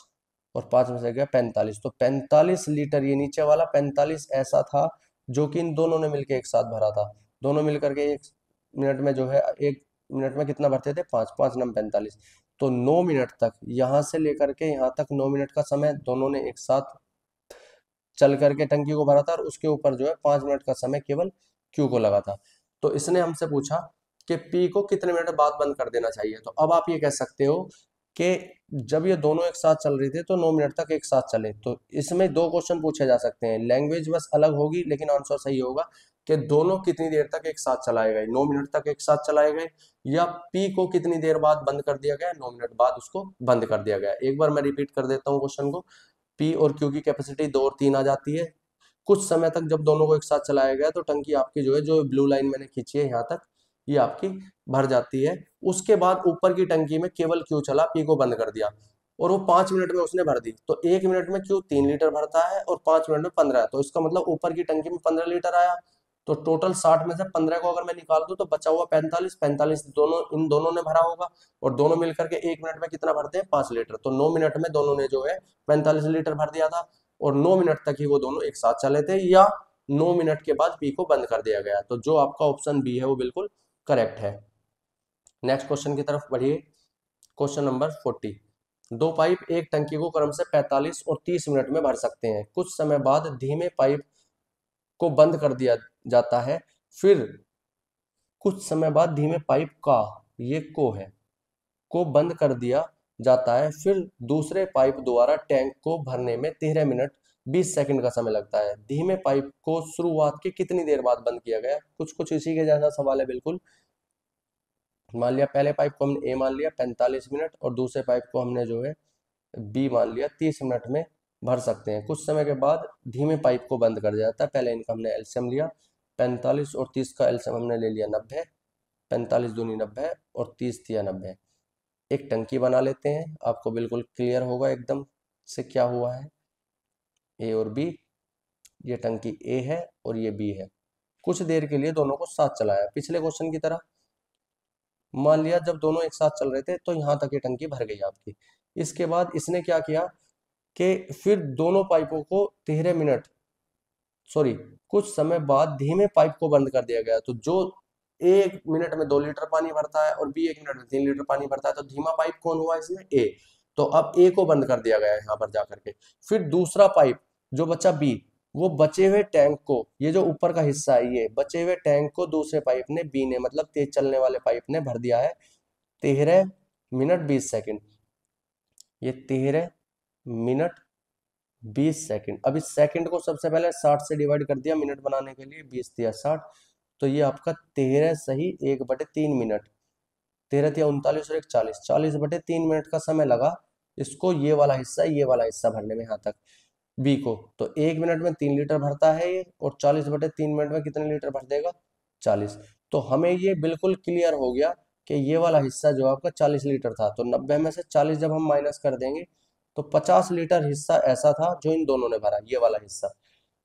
और 5 में से गया 45। तो 45 लीटर ये नीचे वाला 45 ऐसा था जो कि इन दोनों ने मिलकर एक साथ भरा था। दोनों मिलकर के 1 मिनट में जो है, 1 मिनट में कितना भरते थे? 5, 5 नम 45। तो 9 मिनट तक, यहां से लेकर के यहां तक 9 मिनट का समय दोनों ने एक साथ चल करके टंकी को भरा था, और उसके ऊपर जो है 5 मिनट का समय केवल क्यू को लगा था। तो इसने हमसे पूछा कि पी को कितने मिनट बाद बंद कर देना चाहिए। तो अब आप ये कह सकते हो कि जब ये दोनों एक साथ चल रहे थे तो 9 मिनट तक एक साथ चले। तो इसमें 2 क्वेश्चन पूछे जा सकते हैं, लैंग्वेज बस अलग होगी, लेकिन आंसर सही होगा कि दोनों कितनी देर तक एक साथ चलाए गए, 9 मिनट तक एक साथ चलाए गए, या पी को कितनी देर बाद बंद कर दिया गया, 9 मिनट बाद उसको बंद कर दिया गया। एक बार मैं रिपीट कर देता हूँ क्वेश्चन को। पी और क्यू की कैपेसिटी 2 और 3 आ जाती है। कुछ समय तक जब दोनों को एक साथ चलाया गया तो टंकी आपकी जो है, जो ब्लू लाइन मैंने खींची है यहाँ तक, ये आपकी भर जाती है। उसके बाद ऊपर की टंकी में केवल क्यू चला, पी को बंद कर दिया, और वो 5 मिनट में उसने भर दी। तो 1 मिनट में क्यू 3 लीटर भरता है और 5 मिनट में 15। तो इसका मतलब ऊपर की टंकी में 15 लीटर आया। तो टोटल 60 में से 15 को अगर मैं निकाल दूं तो बचा हुआ 45। 45 दोनों, इन दोनों ने भरा होगा, और दोनों मिलकर के 1 मिनट में कितना भरते हैं? 5 लीटर। तो 9 मिनट में दोनों ने जो है 45 लीटर भर दिया था, और 9 मिनट तक ही वो दोनों एक साथ चले थे, या 9 मिनट के बाद पी को बंद कर दिया गया। तो जो आपका ऑप्शन बी है वो बिल्कुल करेक्ट है। नेक्स्ट क्वेश्चन की तरफ बढ़िए। Question number 40। दो पाइप एक टंकी को क्रम से 45 और 30 मिनट में भर सकते हैं। कुछ समय बाद धीमे पाइप को बंद कर दिया जाता है, फिर कुछ समय बाद धीमे पाइप का, ये को है, को बंद कर दिया जाता है, फिर दूसरे पाइप द्वारा टैंक को भरने में 13 मिनट 20 सेकंड का समय लगता है। धीमे पाइप को शुरुआत के कितनी देर बाद बंद किया गया? कुछ कुछ इसी के जैसा सवाल है बिल्कुल। मान लिया पहले पाइप को हमने ए मान लिया 45 मिनट, और दूसरे पाइप को हमने जो है बी मान लिया 30 मिनट में भर सकते हैं। कुछ समय के बाद धीमे पाइप को बंद कर दिया जाता है। पहले इनका हमने एलसीएम लिया, 45 और 30 का एलसीएम हमने ले लिया 90, 45 दूनी 90 और 30 तिया 90। एक टंकी बना लेते हैं, आपको बिल्कुल क्लियर होगा एकदम से क्या हुआ है। ए और बी, ये टंकी ए है और ये बी है। कुछ देर के लिए दोनों को साथ चलाया, पिछले क्वेश्चन की तरह। मान लिया जब दोनों एक साथ चल रहे थे तो यहाँ तक ये टंकी भर गई आपकी। इसके बाद इसने क्या किया कि फिर दोनों पाइपों को 13 मिनट, सॉरी, कुछ समय बाद धीमे पाइप को बंद कर दिया गया। तो जो एक मिनट में 2 लीटर पानी भरता है और बी 1 मिनट में 3 लीटर पानी भरता है, तो धीमा पाइप कौन हुआ इसमें? ए। तो अब ए को बंद कर दिया गया है यहाँ पर जाकर के। फिर दूसरा पाइप जो बचा बी, वो बचे हुए टैंक को, ये जो ऊपर का हिस्सा है, ये बचे हुए टैंक को दूसरे पाइप ने, बी ने, मतलब तेज चलने वाले पाइप ने भर दिया है 13 मिनट 20 सेकंड। ये 13 मिनट 20 सेकंड। अब इस सेकंड को सबसे पहले 60 से डिवाइड कर दिया मिनट बनाने के लिए, 20 दिया 60, तो ये आपका 13 सही 1/3 मिनट, 13 × 3 = 39 और 1 = 40 का समय लगा इसको ये वाला हिस्सा भरने में यहाँ तक बी को। तो 1 मिनट में 3 लीटर भरता है ये, और 40/3 मिनट में कितने लीटर भर देगा? 40। तो हमें ये बिल्कुल क्लियर हो गया कि ये वाला हिस्सा जो आपका 40 लीटर था, तो 90 में से 40 जब हम माइनस कर देंगे तो 50 लीटर हिस्सा ऐसा था जो इन दोनों ने भरा, ये वाला हिस्सा।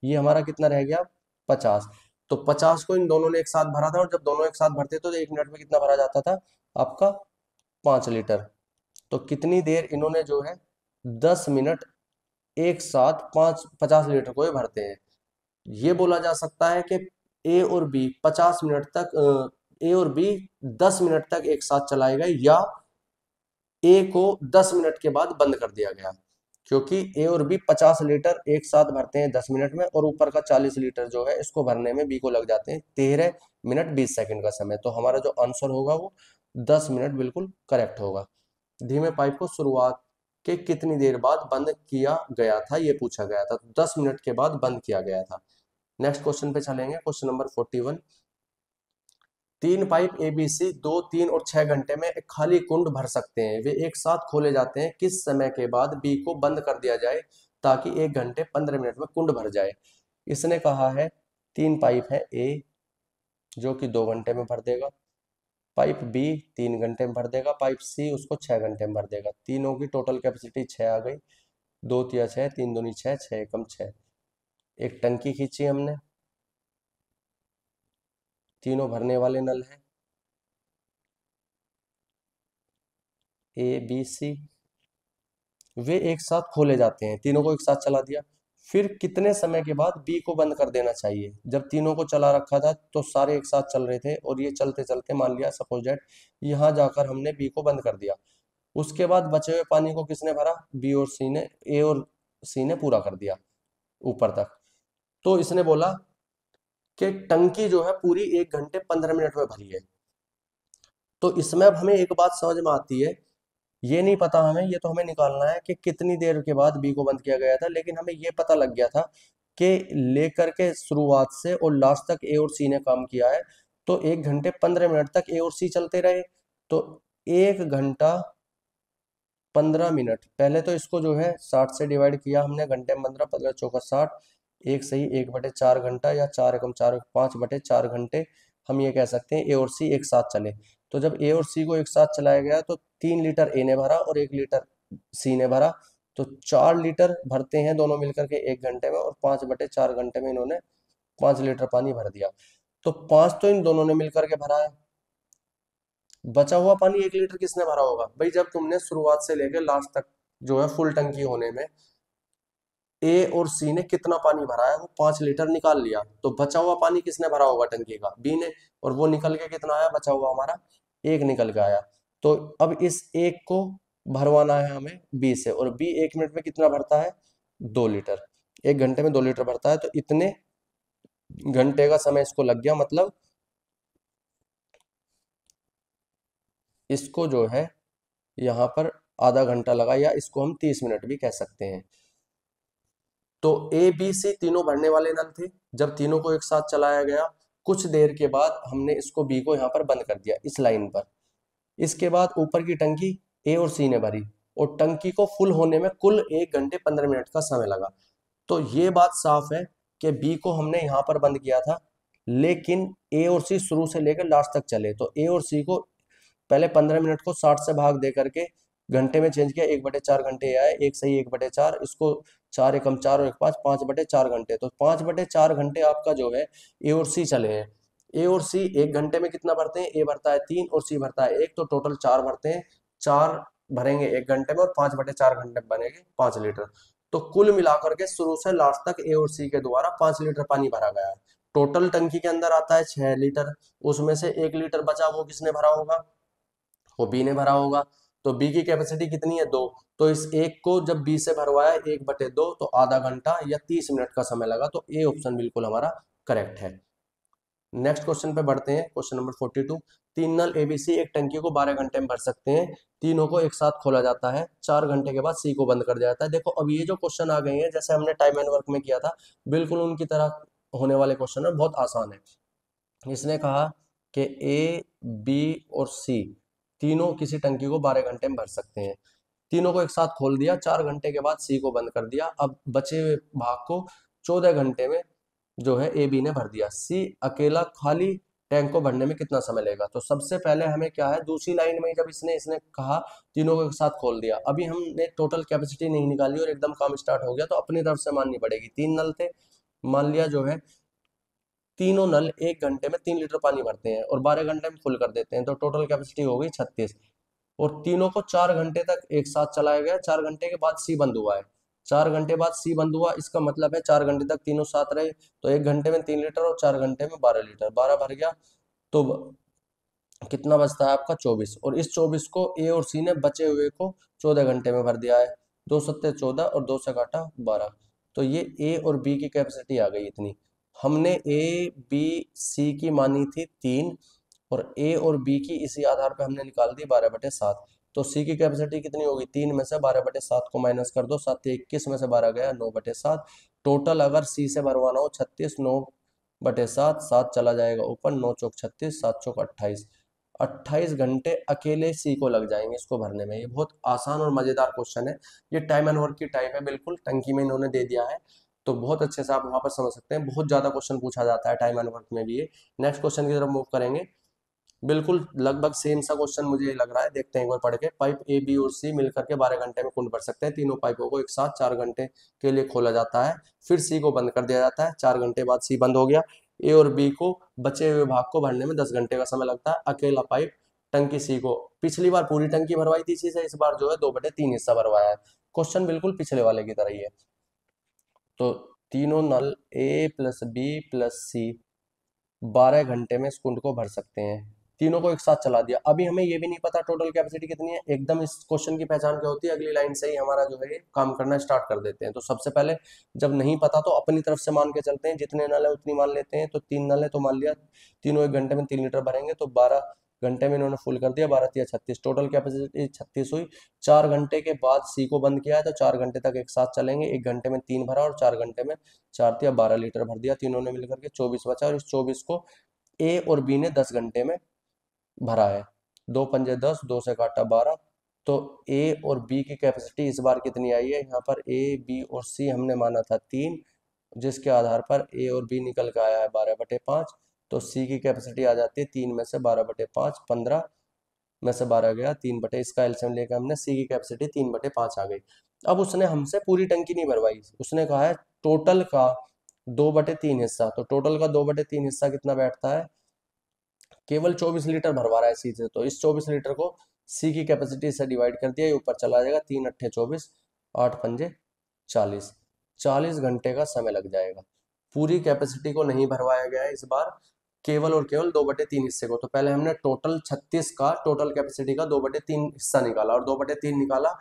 ये हमारा कितना रह गया? 50। तो 50 को इन दोनों ने एक साथ भरा था, और जब दोनों एक साथ भरते तो 1 मिनट में कितना भरा जाता था आपका? 5 लीटर। तो कितनी देर इन्होंने जो है 10 मिनट एक साथ 50 लीटर को ये भरते हैं। ये बोला जा सकता है कि ए और बी 50 मिनट तक, ए और बी 10 मिनट तक एक साथ चलाए गए, या ए को 10 मिनट के बाद बंद कर दिया गया, क्योंकि ए और बी 50 लीटर एक साथ भरते हैं 10 मिनट में, और ऊपर का 40 लीटर जो है इसको भरने में बी को लग जाते हैं 13 मिनट 20 सेकंड का समय। तो हमारा जो आंसर होगा वो 10 मिनट बिल्कुल करेक्ट होगा। धीमे पाइप को शुरुआत के कितनी देर बाद बंद किया गया था, ये पूछा गया था, तो 10 मिनट के बाद बंद किया गया था। नेक्स्ट क्वेश्चन पे चलेंगे, क्वेश्चन नंबर 41। 3 पाइप एबीसी 2, 3 और 6 घंटे में एक खाली कुंड भर सकते हैं, वे एक साथ खोले जाते हैं, किस समय के बाद बी को बंद कर दिया जाए ताकि 1 घंटे 15 मिनट में कुंड भर जाए? इसने कहा है 3 पाइप है, ए जो कि 2 घंटे में भर देगा, पाइप बी 3 घंटे में भर देगा, पाइप सी उसको 6 घंटे में भर देगा। तीनों की टोटल कैपेसिटी 6 आ गई, 2 × 6 = 3, 2 × 6 = 6, 1 = 6। एक टंकी खींची हमने, तीनों भरने वाले नल हैं, ए बी सी, वे एक साथ खोले जाते हैं, तीनों को एक साथ चला दिया। फिर कितने समय के बाद बी को बंद कर देना चाहिए? जब तीनों को चला रखा था तो सारे एक साथ चल रहे थे, और ये चलते चलते मान लिया सपोज दैट यहाँ जाकर हमने बी को बंद कर दिया। उसके बाद बचे हुए पानी को किसने भरा? बी और सी ने, ए और सी ने पूरा कर दिया ऊपर तक। तो इसने बोला कि टंकी जो है पूरी 1 घंटे 15 मिनट में भरी है। तो इसमें अब हमें एक बात समझ में आती है, ये नहीं पता हमें, ये तो हमें निकालना है कि कितनी देर के बाद बी को बंद किया गया था, लेकिन हमें ये पता लग गया था कि लेकर के शुरुआत से और लास्ट तक ए और सी ने काम किया है, तो 1 घंटे 15 मिनट तक ए और सी चलते रहे। तो 1 घंटा 15 मिनट, पहले तो इसको जो है 60 से डिवाइड किया हमने, घंटे में 15, 15 चौका 60, एक सही 1/4 घंटा, या 4 × 4 = 5/4 घंटे हम ये कह सकते हैं ए और सी एक साथ चले। तो जब ए और सी को एक साथ चलाया गया तो 3 लीटर ए ने भरा और 1 लीटर सी ने भरा, तो 4 लीटर भरते हैं दोनों मिलकर के 1 घंटे में, और 5/4 घंटे में इन्होंने 5 लीटर पानी भर दिया। तो 5 तो इन दोनों ने मिलकर के भरा है, बचा हुआ पानी 1 लीटर किसने भरा होगा? भाई जब तुमने शुरुआत से लेकर लास्ट तक जो है फुल टंकी होने में ए और सी ने कितना पानी भरा है, वो 5 लीटर निकाल लिया, तो बचा हुआ पानी किसने भरा होगा टंकी का? बी ने, और वो निकल के कितना आया बचा हुआ हमारा? 1 निकल के आया। तो अब इस 1 को भरवाना है हमें बी से, और बी 1 मिनट में कितना भरता है? 2 लीटर। 1 घंटे में 2 लीटर भरता है, तो इतने घंटे का समय इसको लग गया, मतलब इसको जो है यहाँ पर आधा घंटा लगा, या इसको हम 30 मिनट भी कह सकते हैं। तो ए बी सी तीनों भरने वाले नल थे, जब तीनों को एक साथ चलाया गया, कुछ देर के बाद हमने इसको बी को यहाँ पर बंद कर दिया इस लाइन पर। इसके बाद ऊपर की टंकी ए और सी ने भरी, और टंकी को फुल होने में कुल 1 घंटे 15 मिनट का समय लगा। तो ये बात साफ है कि बी को हमने यहाँ पर बंद किया था, लेकिन ए और सी शुरू से लेकर लास्ट तक चले, तो ए और सी को पहले 15 मिनट को 60 से भाग दे करके घंटे में चेंज किया, 1/4 घंटे आए, एक सही 1/4, इसको 4 एकम 4 और 1 5, 5/4 घंटे। तो 5/4 घंटे आपका जो है ए और सी चले हैं। ए और सी 1 घंटे में कितना भरते हैं? ए भरता है 3 और सी भरता है 1, तो टोटल 4 भरते हैं। 4 भरेंगे 1 घंटे में, और 5/4 घंटे में बनेंगे 5 लीटर। तो कुल मिलाकर के शुरू से लास्ट तक ए और सी के द्वारा 5 लीटर पानी भरा गया है। टोटल टंकी के अंदर आता है 6 लीटर, उसमें से 1 लीटर बचा, वो किसने भरा होगा? वो बी ने भरा होगा। तो बी की कैपेसिटी कितनी है? 2। तो इस एक को जब बी से भरवाया 1/2, तो आधा घंटा या 30 मिनट का समय लगा। तो ए ऑप्शन बिल्कुल हमारा करेक्ट है। नेक्स्ट क्वेश्चन पे बढ़ते हैं, क्वेश्चन नंबर 42। तीन नल एबीसी एक टंकी को 12 घंटे में भर सकते हैं। तीनों को एक साथ खोला जाता है, 4 घंटे के बाद सी को बंद कर दिया जाता है। देखो अब ये जो क्वेश्चन आ गए हैं, जैसे हमने टाइम एंड वर्क में किया था, बिल्कुल उनकी तरह होने वाले क्वेश्चन है, बहुत आसान है। इसने कहा कि ए, बी और सी तीनों किसी टंकी को 12 घंटे में भर सकते हैं। तीनों को एक साथ खोल दिया, 4 घंटे के बाद सी को बंद कर दिया। अब बचे हुए भाग को 14 घंटे में जो है ए बी ने भर दिया। सी अकेला खाली टैंक को भरने में कितना समय लेगा? तो सबसे पहले हमें क्या है, दूसरी लाइन में जब इसने इसने कहा तीनों को एक साथ खोल दिया, अभी हमने टोटल कैपेसिटी नहीं निकाली और एकदम काम स्टार्ट हो गया, तो अपनी तरफ से माननी पड़ेगी। 3 नल थे, मान लिया जो है तीनों नल 1 घंटे में 3 लीटर पानी भरते हैं और 12 घंटे में फुल कर देते हैं, तो टोटल कैपेसिटी हो गई 36। और तीनों को 4 घंटे तक एक साथ चलाया गया। 4 घंटे के बाद सी बंद हुआ है। 4 घंटे बाद सी बंद हुआ, इसका मतलब है 4 घंटे तक तीनों साथ रहे। तो 1 घंटे में 3 लीटर और 4 घंटे में 12 लीटर, 12 भर गया। तो कितना बचता है आपका? 24। और इस 24 को ए और सी ने बचे हुए को 14 घंटे में भर दिया है। 2 सत्ते 14 और 2 से काटा 12। तो ये ए और बी की कैपेसिटी आ गई इतनी। हमने ए बी सी की मानी थी 3, और ए और बी की इसी आधार पे हमने निकाल दी 12/7। तो सी की कैपेसिटी कितनी होगी? 3 में से 12/7 को माइनस कर दो, 7 21 में से 12 गया 9/7। टोटल अगर सी से भरवाना हो 36, 9/7, 7 चला जाएगा ऊपर, 9 चौक 36, 7 चौक 28। 28 घंटे अकेले सी को लग जाएंगे इसको भरने में। ये बहुत आसान और मजेदार क्वेश्चन है। ये टाइम एंड वर्क की टाइप है, बिल्कुल टंकी में इन्होंने दे दिया है, तो बहुत अच्छे से आप वहां पर समझ सकते हैं। बहुत ज्यादा क्वेश्चन पूछा जाता है टाइम एंड वर्क में भी। ये नेक्स्ट क्वेश्चन की तरफ मूव करेंगे। बिल्कुल लगभग सेम सा क्वेश्चन मुझे ये लग रहा है, देखते हैं एक बार पढ़ के। पाइप ए बी और सी मिलकर के 12 घंटे में कुंड भर सकते हैं। तीनों पाइपों को एक साथ 4 घंटे के लिए खोला जाता है, फिर सी को बंद कर दिया जाता है। 4 घंटे बाद सी बंद हो गया। ए और बी को बचे हुए भाग को भरने में 10 घंटे का समय लगता है। अकेला पाइप टंकी सी को, पिछली बार पूरी टंकी भरवाई थी इसी से, इस बार जो है 2/3 हिस्सा भरवाया है। क्वेश्चन बिल्कुल पिछले वाले की तरह ही है। तो तीनों नल ए प्लस बी प्लस सी 12 घंटे में इस कुंड को भर सकते हैं। तीनों को एक साथ चला दिया। अभी हमें ये भी नहीं पता टोटल कैपेसिटी कितनी है। एकदम इस क्वेश्चन की पहचान क्या होती है, अगली लाइन से ही हमारा जो है काम करना स्टार्ट कर देते हैं। तो सबसे पहले जब नहीं पता तो अपनी तरफ से मान के चलते हैं, जितने नल है उतनी मान लेते हैं। तो 3 नल है, तो मान लिया तीनों 1 घंटे में 3 लीटर भरेंगे, तो 12 घंटे में इन्होंने फुल कर दिया। 12×3 = 36, टोटल कैपेसिटी 36 हुई। 4 घंटे के बाद सी को बंद किया है, तो 4 घंटे तक एक साथ चलेंगे। 1 घंटे में 3 भरा और 4 घंटे में 4×3 = 12 लीटर भर दिया तीनों ने मिलकर के। 24 बचा, और इस 24 को ए और बी ने 10 घंटे में भरा है। 2×5 = 10, 2 से काटा 12। तो ए और बी की कैपेसिटी इस बार कितनी आई है? यहाँ पर ए बी और सी हमने माना था 3, जिसके आधार पर ए और बी निकल के आया है 12/5। तो सी की कैपेसिटी आ जाती है 3 में से 12/5, 15 में से 12 गया 3/, इसका एलसीएम लेकर हमने सी की कैपेसिटी 3/5 आ गई। अब उसने हमसे पूरी टंकी नहीं भरवाई, उसने कहा है टोटल का 2/3 हिस्सा। तो टोटल का 2/3 हिस्सा कितना बैठता है? केवल 24 लीटर भरवा रहा है सी से, तो इस 24 लीटर को सी की कैपेसिटी से डिवाइड कर दिया, ये ऊपर चला जाएगा। 3×8 = 24, 8×5 = 40। 40 घंटे का समय लग जाएगा। पूरी कैपेसिटी को नहीं भरवाया गया है इस बार, केवल और केवल 2/3 हिस्से को। तो पहले हमने टोटल 36 का, टोटल कैपेसिटी का 2/3 हिस्सा निकाला, और 2/3 निकाला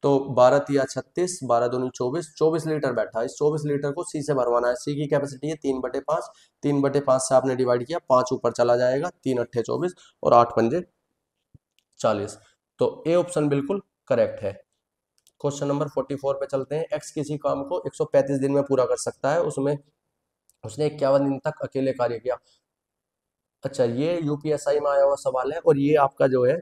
तो 12×3 = 36, 12×2 = 24, 24 लीटर बैठा। इस 24 लीटर को सी से भरवाना है। सी की कैपेसिटी है 3/5, 3/5 से आपने डिवाइड किया, 5 ऊपर चला जाएगा, 3×8 = 24 और 8×5 = 40। तो ए ऑप्शन बिल्कुल करेक्ट है। क्वेश्चन नंबर 44 पे चलते हैं। एक्स किसी काम को 135 दिन में पूरा कर सकता है, उसमें उसने 51 दिन तक अकेले कार्य किया। अच्छा, ये यूपीएसआई में आया हुआ सवाल है, और ये आपका जो है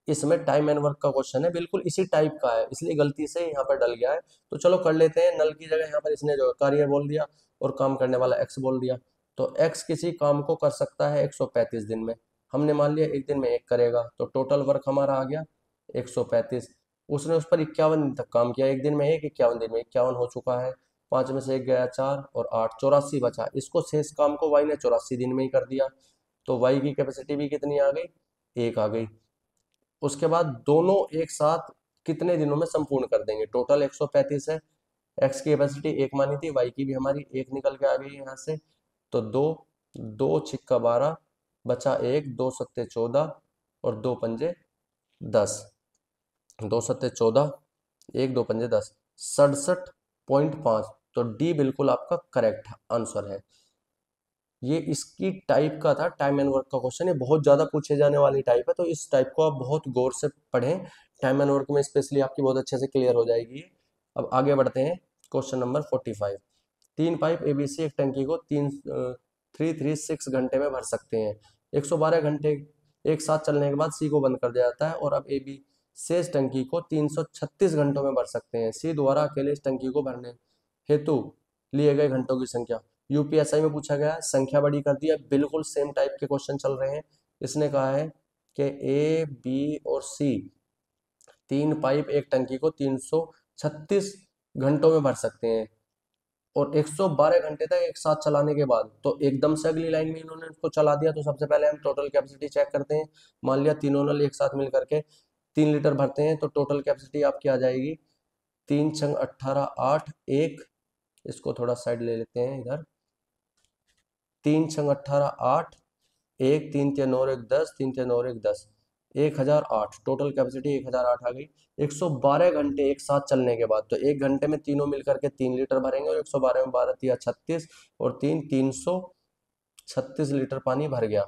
इसमें टाइम एंड वर्क का क्वेश्चन है, बिल्कुल इसी टाइप का है, इसलिए गलती से यहाँ पर डल गया है। तो चलो कर लेते हैं। नल की जगह यहाँ पर इसने जो कार्य बोल दिया और काम करने वाला एक्स बोल दिया। तो एक्स किसी काम को कर सकता है 135 दिन में। हमने मान लिया एक दिन में एक करेगा, तो टोटल वर्क हमारा आ गया 135। उसने उस पर 51 दिन तक काम किया, एक दिन में एक, 51 दिन में 51 हो चुका है। 5 में से 1 गया 4 और 8, 84 बचा। इसको शेष काम को वाई ने 84 दिन में ही कर दिया। तो वाई की कैपेसिटी भी कितनी आ गई? 1 आ गई। उसके बाद दोनों एक साथ कितने दिनों में संपूर्ण कर देंगे? टोटल 135 है, एक्स की कैपेसिटी 1 मानी थी, वाई की भी हमारी 1 निकल के आ गई यहाँ से। तो दो, दो छिक्का 12, बचा एक, दो सत्ते 14 और दो पंजे 10, दो सत्ते 14, एक दो पंजे 10, 67.5। तो डी बिल्कुल आपका करेक्ट आंसर है। ये इसकी टाइप का था, टाइम एंड वर्क का क्वेश्चन। ये बहुत ज्यादा पूछे जाने वाली टाइप है, तो इस टाइप को आप बहुत गौर से पढ़ें। टाइम एंड वर्क में स्पेशली आपकी बहुत अच्छे से क्लियर हो जाएगी। अब आगे बढ़ते हैं, क्वेश्चन नंबर 45। तीन पाइप एबीसी एक टंकी को 336 घंटे में भर सकते हैं। 112 घंटे एक साथ चलने के बाद सी को बंद कर दिया जाता है, और अब ए बी शेष टंकी को 336 घंटों में भर सकते हैं। सी द्वारा अकेले इस टंकी को भरने हेतु लिए गए घंटों की संख्या। यूपीएसआई में पूछा गया है, संख्या बड़ी कर दी है। बिल्कुल सेम टाइप के क्वेश्चन चल रहे हैं। इसने कहा है कि ए बी और सी तीन पाइप एक टंकी को 336 घंटों में भर सकते हैं, और 112 घंटे तक एक साथ चलाने के बाद, तो एकदम से अगली लाइन में इन्होंने इसको चला दिया। तो सबसे पहले हम टोटल कैपेसिटी चेक करते हैं। मान लिया तीनों नल एक साथ मिल करके 3 लीटर भरते हैं, तो टोटल कैपेसिटी आपकी आ जाएगी 3 × 18 8 एक, इसको थोड़ा साइड ले लेते हैं इधर, 3 × 18 8 एक, 3 × 3 = 9 और 1 10, 3 × 9 और 1 10, 1008। टोटल कैपेसिटी 1008 आ गई। 112 घंटे एक साथ चलने के बाद, तो एक घंटे में तीनों मिलकर के 3 लीटर भरेंगे, और 112 में 12 तिया 36 और 336 लीटर पानी भर गया।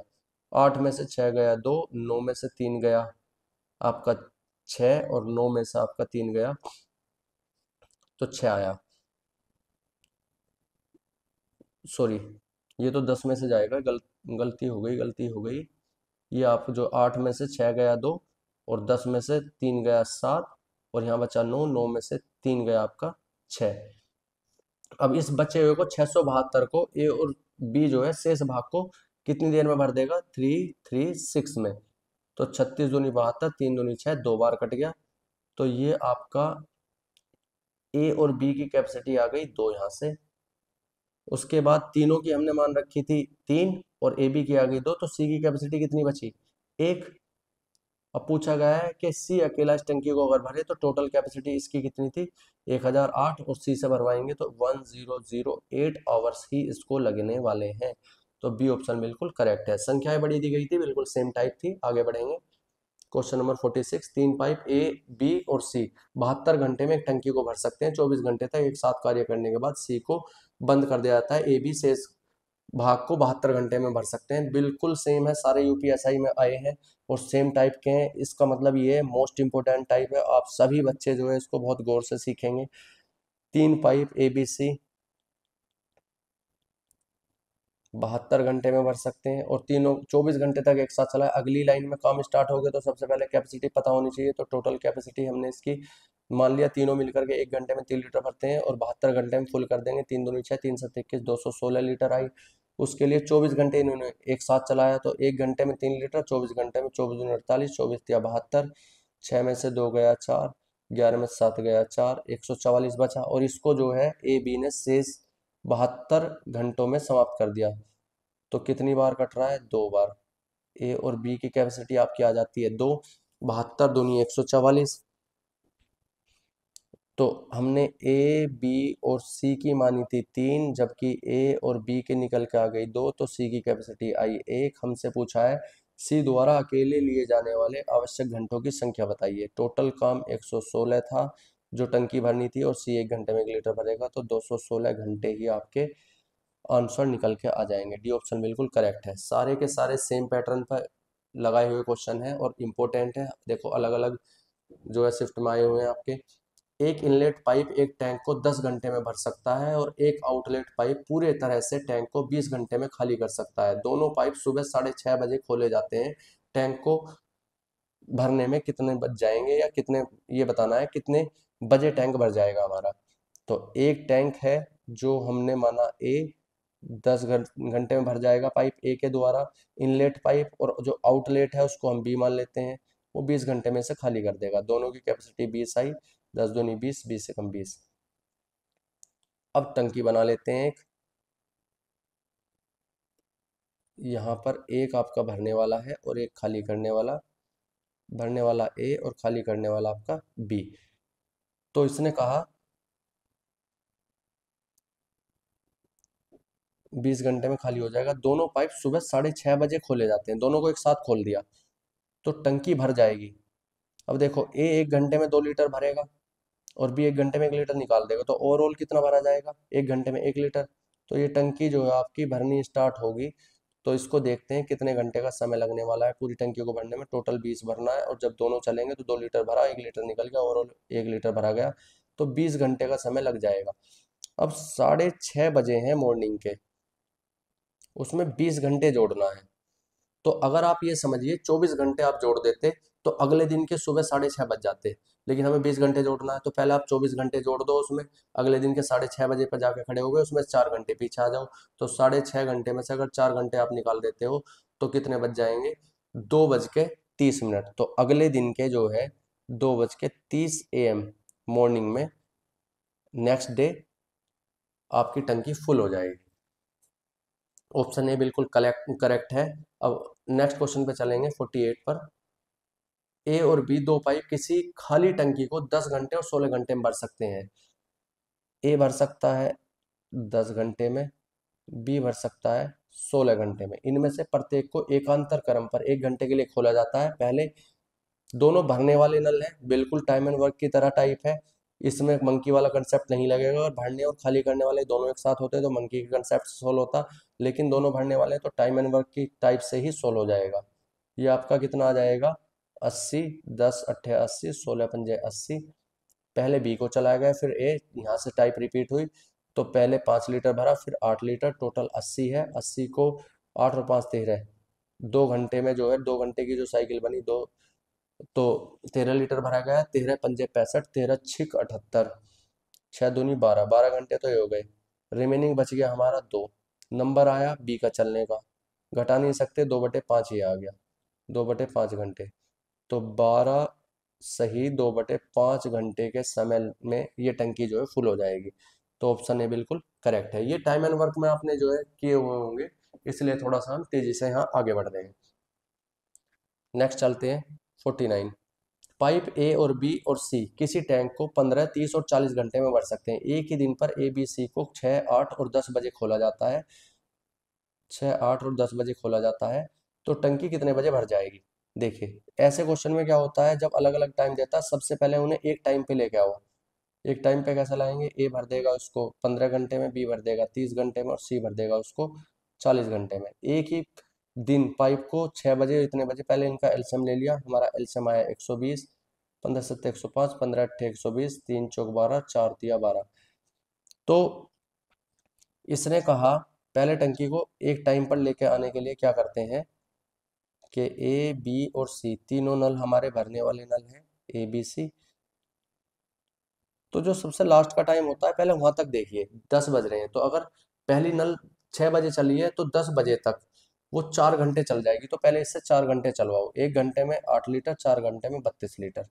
8 में से 6 गया 2, 9 में से 3 गया आपका 6, और 9 में से आपका 3 गया तो 6 आया। सॉरी, ये तो 10 में से जाएगा, गलती हो गई, गलती हो गई। ये आप जो 8 में से 6 गया 2, और 10 में से 3 गया 7, और यहाँ बचा 9, 9 में से 3 गया आपका 6। अब इस बचे हुए को 672 को ए और बी जो है शेष भाग को कितनी देर में भर देगा? 336 में। तो 36 दूनी 72, 3 दूनी 6, 2 बार कट गया। तो ये आपका ए और बी की कैपेसिटी आ गई 2 यहाँ से। उसके बाद तीनों की हमने मान रखी थी 3, और ए बी की आ गई 2, तो सी की कैपेसिटी कितनी बची? 1। अब पूछा गया है कि सी अकेला इस टंकी को अगर भरे तो टोटल कैपेसिटी इसकी कितनी थी? 1008, और सी से भरवाएंगे तो 1008 आवर्स ही इसको लगने वाले हैं। तो बी ऑप्शन बिल्कुल करेक्ट है। संख्याएं बड़ी दी गई थी, बिल्कुल सेम टाइप थी। आगे बढ़ेंगे, क्वेश्चन नंबर 46। तीन पाइप ए बी और सी 72 घंटे में एक टंकी को भर सकते हैं। 24 घंटे तक एक साथ कार्य करने के बाद सी को बंद कर दिया जाता है। ए बी शेष भाग को 72 घंटे में भर सकते हैं। बिल्कुल सेम है, सारे यूपीएसआई में आए हैं और सेम टाइप के हैं। इसका मतलब ये मोस्ट इंपोर्टेंट टाइप है, आप सभी बच्चे जो है इसको बहुत गौर से सीखेंगे। तीन पाइप ए बी सी 72 घंटे में भर सकते हैं, और तीनों 24 घंटे तक एक साथ चला है। अगली लाइन में काम स्टार्ट हो गया, तो सबसे पहले कैपेसिटी पता होनी चाहिए। तो टोटल कैपेसिटी हमने इसकी मान लिया, तीनों मिलकर के 1 घंटे में 3 लीटर भरते हैं, और 72 घंटे में फुल कर देंगे। 3 दूनी 6, 3 7 21, 216 लीटर आई। उसके लिए 24 घंटे इन्होंने एक साथ चलाया, तो 1 घंटे में 3 लीटर, 24 घंटे में 24 दूनी 48, 24 तिया 72, 6 में से 2 गया 4, 11 में से 7 गया 4, 144 बचा। और इसको जो है ए बी ने शेष 72 घंटों में समाप्त कर दिया। तो कितनी बार कट रहा है? 2 बार। ए और बी की कैपेसिटी आपकी आ जाती है 2, 72 दूनी 144। तो हमने ए बी और सी की मानी थी 3, जबकि ए और बी के निकल के आ गई 2, तो सी की कैपेसिटी आई 1। हमसे पूछा है सी द्वारा अकेले लिए जाने वाले आवश्यक घंटों की संख्या बताइए। टोटल काम 116 था जो टंकी भरनी थी, और सी 1 घंटे में 1 लीटर भरेगा, तो 216 घंटे ही आपके आंसर निकल के आ जाएंगे। डी ऑप्शन बिल्कुल करेक्ट है। सारे के सारे सेम पैटर्न पर लगाए हुए क्वेश्चन है और इम्पोर्टेंट है। देखो अलग अलग जो है शिफ्ट में आए हुए हैं आपके। एक इनलेट पाइप एक टैंक को 10 घंटे में भर सकता है, और एक आउटलेट पाइप पूरे तरह से टैंक को 20 घंटे में खाली कर सकता है। दोनों पाइप सुबह 6:30 बजे खोले जाते हैं। टैंक को भरने में कितने बज जाएंगे, या कितने, ये बताना है कितने बजे टैंक भर जाएगा हमारा। तो एक टैंक है जो हमने माना ए 10 घंटे में भर जाएगा पाइप ए के द्वारा। इनलेट पाइप और जो आउटलेट है उसको हम बी मान लेते हैं, वो 20 घंटे में से खाली कर देगा। दोनों की कैपेसिटी 20 आई, 10 दूनी 20, 20 से कम 20। अब टंकी बना लेते हैं एक। यहाँ पर एक आपका भरने वाला है और एक खाली करने वाला। भरने वाला ए और खाली करने वाला आपका बी। तो इसने कहा 20 घंटे में खाली हो जाएगा। दोनों पाइप सुबह 6:30 बजे खोले जाते हैं, दोनों को एक साथ खोल दिया तो टंकी भर जाएगी। अब देखो, ए 1 घंटे में 2 लीटर भरेगा और बी 1 घंटे में 1 लीटर निकाल देगा, तो ओवरऑल कितना भरा जाएगा? 1 घंटे में 1 लीटर। तो ये टंकी जो है आपकी भरनी स्टार्ट होगी। तो इसको देखते हैं कितने घंटे का समय लगने वाला है पूरी टंकी को भरने में। टोटल 20 भरना है और जब दोनों चलेंगे तो 2 लीटर भरा, 1 लीटर निकल गया, ओवरऑल 1 लीटर भरा गया। तो 20 घंटे का समय लग जाएगा। अब 6:30 बजे हैं मॉर्निंग के, उसमें 20 घंटे जोड़ना है। तो अगर आप ये समझिए 24 घंटे आप जोड़ देते तो अगले दिन के सुबह 6:30 बज जाते। लेकिन हमें 20 घंटे जोड़ना है, तो पहले आप 24 घंटे जोड़ दो उसमें। अगले दिन के 6:30 बजे पर जाके खड़े हो गए, उसमें 4 घंटे पीछे आ जाओ। तो 6:30 घंटे में से अगर 4 घंटे आप निकाल देते हो तो कितने बज जाएंगे? 2:30 तो अगले दिन के जो है 2:30 AM मॉर्निंग में, नेक्स्ट डे आपकी टंकी फुल हो जाएगी। ऑप्शन ए बिल्कुल करेक्ट है। अब नेक्स्ट क्वेश्चन पे चलेंगे 48 पर। ए और बी दो पाइप किसी खाली टंकी को 10 घंटे और 16 घंटे में भर सकते हैं। ए भर सकता है 10 घंटे में, बी भर सकता है 16 घंटे में। इनमें से प्रत्येक को एकांतर क्रम पर 1 घंटे के लिए खोला जाता है। पहले दोनों भरने वाले नल हैं, बिल्कुल टाइम एंड वर्क की तरह टाइप है। इसमें मंकी वाला कंसेप्ट नहीं लगेगा। और भरने और खाली करने वाले दोनों एक साथ होते तो मंकी का कंसेप्ट सोल्व होता। लेकिन दोनों भरने वाले हैं तो टाइम एंड वर्क की टाइप से ही सोल्व हो जाएगा। ये आपका कितना आ जाएगा? 80, 10 अट्ठे 80, 16 पंजे 80। पहले बी को चलाया गया, फिर ए, यहाँ से टाइप रिपीट हुई। तो पहले 5 लीटर भरा, फिर 8 लीटर, टोटल 80 है। 80 को 8 और 5 13, 2 घंटे में जो है 2 घंटे की जो साइकिल बनी, दो तो 13 लीटर भरा गया। 13 पंजे 65, 13 छिक 78, 6 दूनी 12, 12 घंटे तो ये हो गए। रिमेनिंग बच गया हमारा 2। नंबर आया बी का चलने का, घटा नहीं सकते, 2/5 ही आ गया। 2/5 घंटे, तो 12 सही 2/5 घंटे के समय में ये टंकी जो है फुल हो जाएगी। तो ऑप्शन ए बिल्कुल करेक्ट है। ये टाइम एंड वर्क में आपने जो है किए हुए होंगे, इसलिए थोड़ा सा हम तेजी से यहाँ आगे बढ़ रहे हैं। नेक्स्ट चलते हैं 49। पाइप ए और बी और सी किसी टैंक को 15, 30 और 40 घंटे में भर सकते हैं। एक ही दिन पर ए बी सी को 6, 8 और 10 बजे खोला जाता है। 6, 8 और 10 बजे खोला जाता है तो टंकी कितने बजे भर जाएगी? देखिए, ऐसे क्वेश्चन में क्या होता है, जब अलग अलग टाइम देता है सबसे पहले उन्हें एक टाइम पे लेके आओ। एक टाइम पे कैसे लाएंगे? ए भर देगा उसको 15 घंटे में, बी भर देगा 30 घंटे में और सी भर देगा उसको 40 घंटे में। एक ही दिन पाइप को 6 बजे, इतने बजे, पहले इनका एलसीएम ले लिया। हमारा एलसीएम आया 120, 15 7 105, 15 8 120, 3 चौक 12, 4 तिया 12। तो इसने कहा पहले टंकी को एक टाइम पर लेके आने के लिए क्या करते हैं कि ए बी और सी तीनों नल हमारे भरने वाले नल हैं, ए बी सी। तो जो सबसे लास्ट का टाइम होता है पहले वहां तक देखिए, 10 बज रहे हैं, तो अगर पहली नल 6 बजे चली है तो 10 बजे तक वो 4 घंटे चल जाएगी। तो पहले इससे 4 घंटे चलवाओ, 1 घंटे में 8 लीटर, 4 घंटे में 32 लीटर।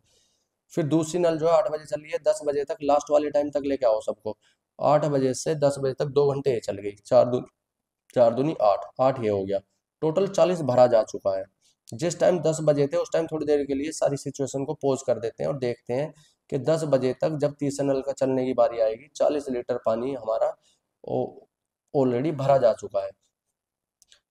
फिर दूसरी नल जो है 8 बजे चल रही है, 10 बजे तक लास्ट वाले टाइम तक लेके आओ सबको। 8 बजे से 10 बजे तक 2 घंटे ये चल गई, 4 दूनी 8, 8 ये हो गया। टोटल 40 भरा जा चुका है। जिस टाइम 10 बजे थे उस टाइम थोड़ी देर के लिए सारी सिचुएशन को पॉज कर देते हैं और देखते हैं कि 10 बजे तक जब तीसरे नल का चलने की बारी आएगी 40 लीटर पानी हमारा ऑलरेडी भरा जा चुका है।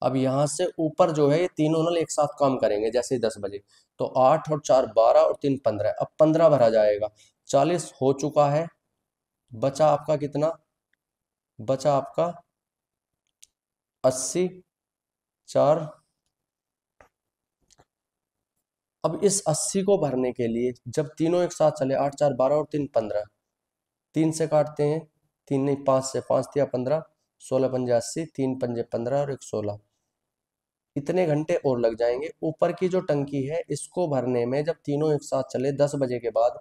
अब यहाँ से ऊपर जो है ये तीनों नल एक साथ काम करेंगे जैसे 10 बजे। तो 8 और 4 12 और 3 15, अब 15 भरा जाएगा। 40 हो चुका है, बचा आपका कितना? बचा आपका 80, 4। अब इस 80 को भरने के लिए जब तीनों एक साथ चले, 8 4 12 और 3 15, 3 से काटते हैं, 3 नहीं 5 से, 5 तिया 15, 16 पंजे 80, 3 पंजे 15 और 1 16। इतने घंटे और लग जाएंगे। ऊपर की जो टंकी है इसको भरने में जब तीनों एक साथ चले 10 बजे के बाद,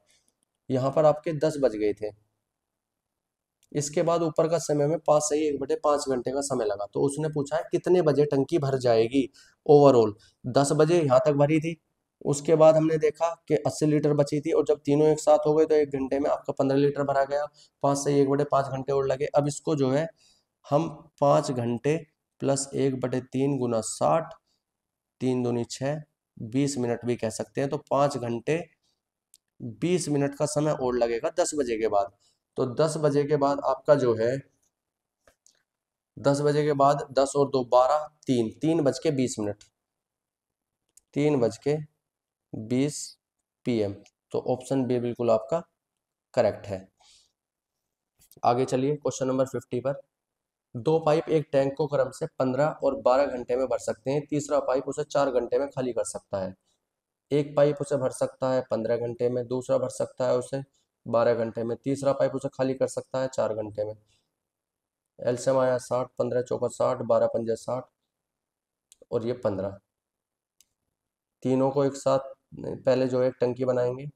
यहाँ पर आपके 10 बज गए थे, इसके बाद ऊपर का समय में 5 से ही 1/5 घंटे का समय लगा। तो उसने पूछा है कितने बजे टंकी भर जाएगी ओवरऑल। 10 बजे यहाँ तक भरी थी, उसके बाद हमने देखा कि 80 लीटर बची थी और जब तीनों एक साथ हो गए तो 1 घंटे में आपका 15 लीटर भरा गया। 5 से 1/5 घंटे और लगे। अब इसको जो है हम 5 घंटे प्लस 1/3 गुना 60, 3 दूनी 6, 20 मिनट भी कह सकते हैं। तो 5 घंटे 20 मिनट का समय और लगेगा 10 बजे के बाद। तो 10 बजे के बाद आपका जो है 10 बजे के बाद 10 और 2 12, 3 3 बज के 20 मिनट, 3 बज के 20 PM। तो ऑप्शन बी बिल्कुल आपका करेक्ट है। आगे चलिए क्वेश्चन नंबर 50 पर। दो पाइप एक टैंक को क्रम से 15 और 12 घंटे में भर सकते हैं, तीसरा पाइप उसे 4 घंटे में खाली कर सकता है। एक पाइप उसे भर सकता है 15 घंटे में, दूसरा भर सकता है उसे 12 घंटे में, तीसरा पाइप उसे खाली कर सकता है 4 घंटे में। एलसीएम आया 60, 15 चौका 60, 12 पंजे 60 और ये 15। तीनों को एक साथ पहले जो है एक टंकी बनाएंगे।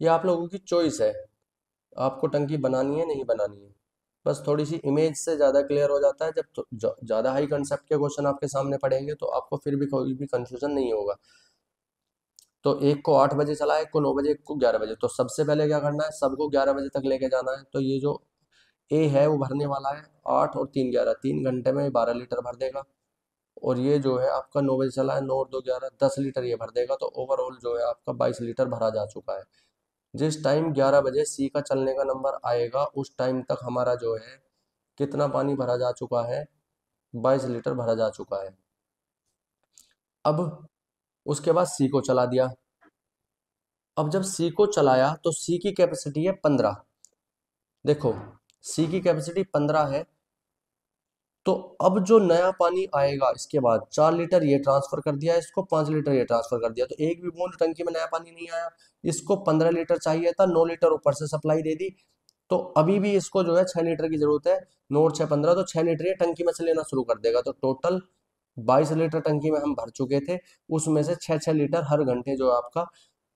ये आप लोगों की चॉइस है, आपको टंकी बनानी है नहीं बनानी है। बस थोड़ी सी इमेज से ज़्यादा क्लियर हो जाता है जब तो ज़्यादा हाई कंसेप्ट के क्वेश्चन आपके सामने पड़ेंगे तो आपको फिर भी कोई भी कंफ्यूजन नहीं होगा। तो एक को 8 बजे चला है, एक को 9 बजे, एक को 11 बजे। तो सबसे पहले क्या करना है, सबको 11 बजे तक लेके जाना है। तो ये जो ए है वो भरने वाला है 8 और 3 11, 3 घंटे में 12 लीटर भर देगा। और ये जो है आपका 9 बजे चला है, 9 और 2 11, 10 लीटर ये भर देगा। तो ओवरऑल जो है आपका 22 लीटर भरा जा चुका है। जिस टाइम 11 बजे सी का चलने का नंबर आएगा उस टाइम तक हमारा जो है कितना पानी भरा जा चुका है, 22 लीटर भरा जा चुका है। अब उसके बाद सी को चला दिया। अब जब सी को चलाया तो सी की कैपेसिटी है 15। देखो सी की कैपेसिटी 15 है। तो अब जो नया पानी आएगा इसके बाद 4 लीटर ये ट्रांसफर कर दिया, इसको 5 लीटर ये ट्रांसफर कर दिया, तो एक भी बूंद टंकी में नया पानी नहीं आया। इसको 15 लीटर चाहिए था, 9 लीटर ऊपर से सप्लाई दे दी। तो अभी भी इसको जो है 6 लीटर की जरूरत है। 9 और 6 15, तो 6 लीटर ये टंकी में से लेना शुरू कर देगा। तो टोटल 22 लीटर टंकी में हम भर चुके थे, उसमें से 6 6 लीटर हर घंटे जो आपका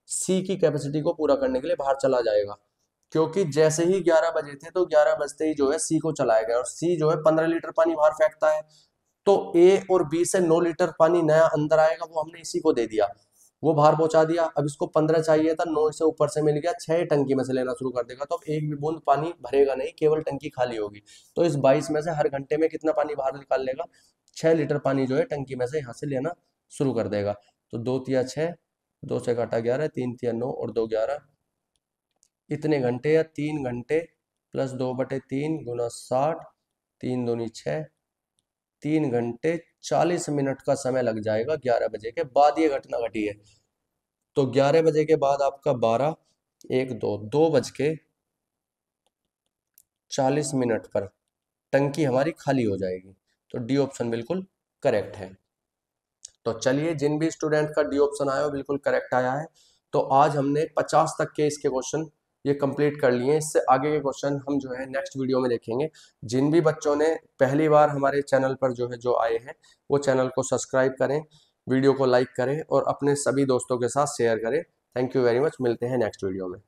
सी की कैपेसिटी को पूरा करने के लिए बाहर चला जाएगा। क्योंकि जैसे ही 11 बजे थे तो 11 बजते ही जो है सी को चलाया गया और सी जो है 15 लीटर पानी बाहर फेंकता है। तो ए और बी से 9 लीटर पानी नया अंदर आएगा, वो हमने इसी को दे दिया, वो बाहर पहुंचा दिया। अब इसको 15 चाहिए था, 9 से ऊपर से मिल गया, 6 टंकी में से लेना शुरू कर देगा। तो अब एक भी बूंद पानी भरेगा नहीं, केवल टंकी खाली होगी। तो इस 22 में से हर घंटे में कितना पानी बाहर निकाल लेगा, 6 लीटर पानी जो है टंकी में से यहाँ से लेना शुरू कर देगा। तो 2 तिया 6, 2 से काटा 11, 3 तिया 9 और 2 11, इतने घंटे या 3 घंटे प्लस 2/3 गुना 60, 3 दूनी 6, 3 घंटे 40 मिनट का समय लग जाएगा 11 बजे के बाद ये घटना घटी है। तो 11 बजे के बाद आपका 12 1 2 2 बज के 40 मिनट पर टंकी हमारी खाली हो जाएगी। तो डी ऑप्शन बिल्कुल करेक्ट है। तो चलिए, जिन भी स्टूडेंट का डी ऑप्शन आया वो बिल्कुल करेक्ट आया है। तो आज हमने 50 तक के इसके क्वेश्चन ये कंप्लीट कर लिए। इससे आगे के क्वेश्चन हम जो है नेक्स्ट वीडियो में देखेंगे। जिन भी बच्चों ने पहली बार हमारे चैनल पर जो आए हैं वो चैनल को सब्सक्राइब करें, वीडियो को लाइक करें और अपने सभी दोस्तों के साथ शेयर करें। थैंक यू वेरी मच, मिलते हैं नेक्स्ट वीडियो में।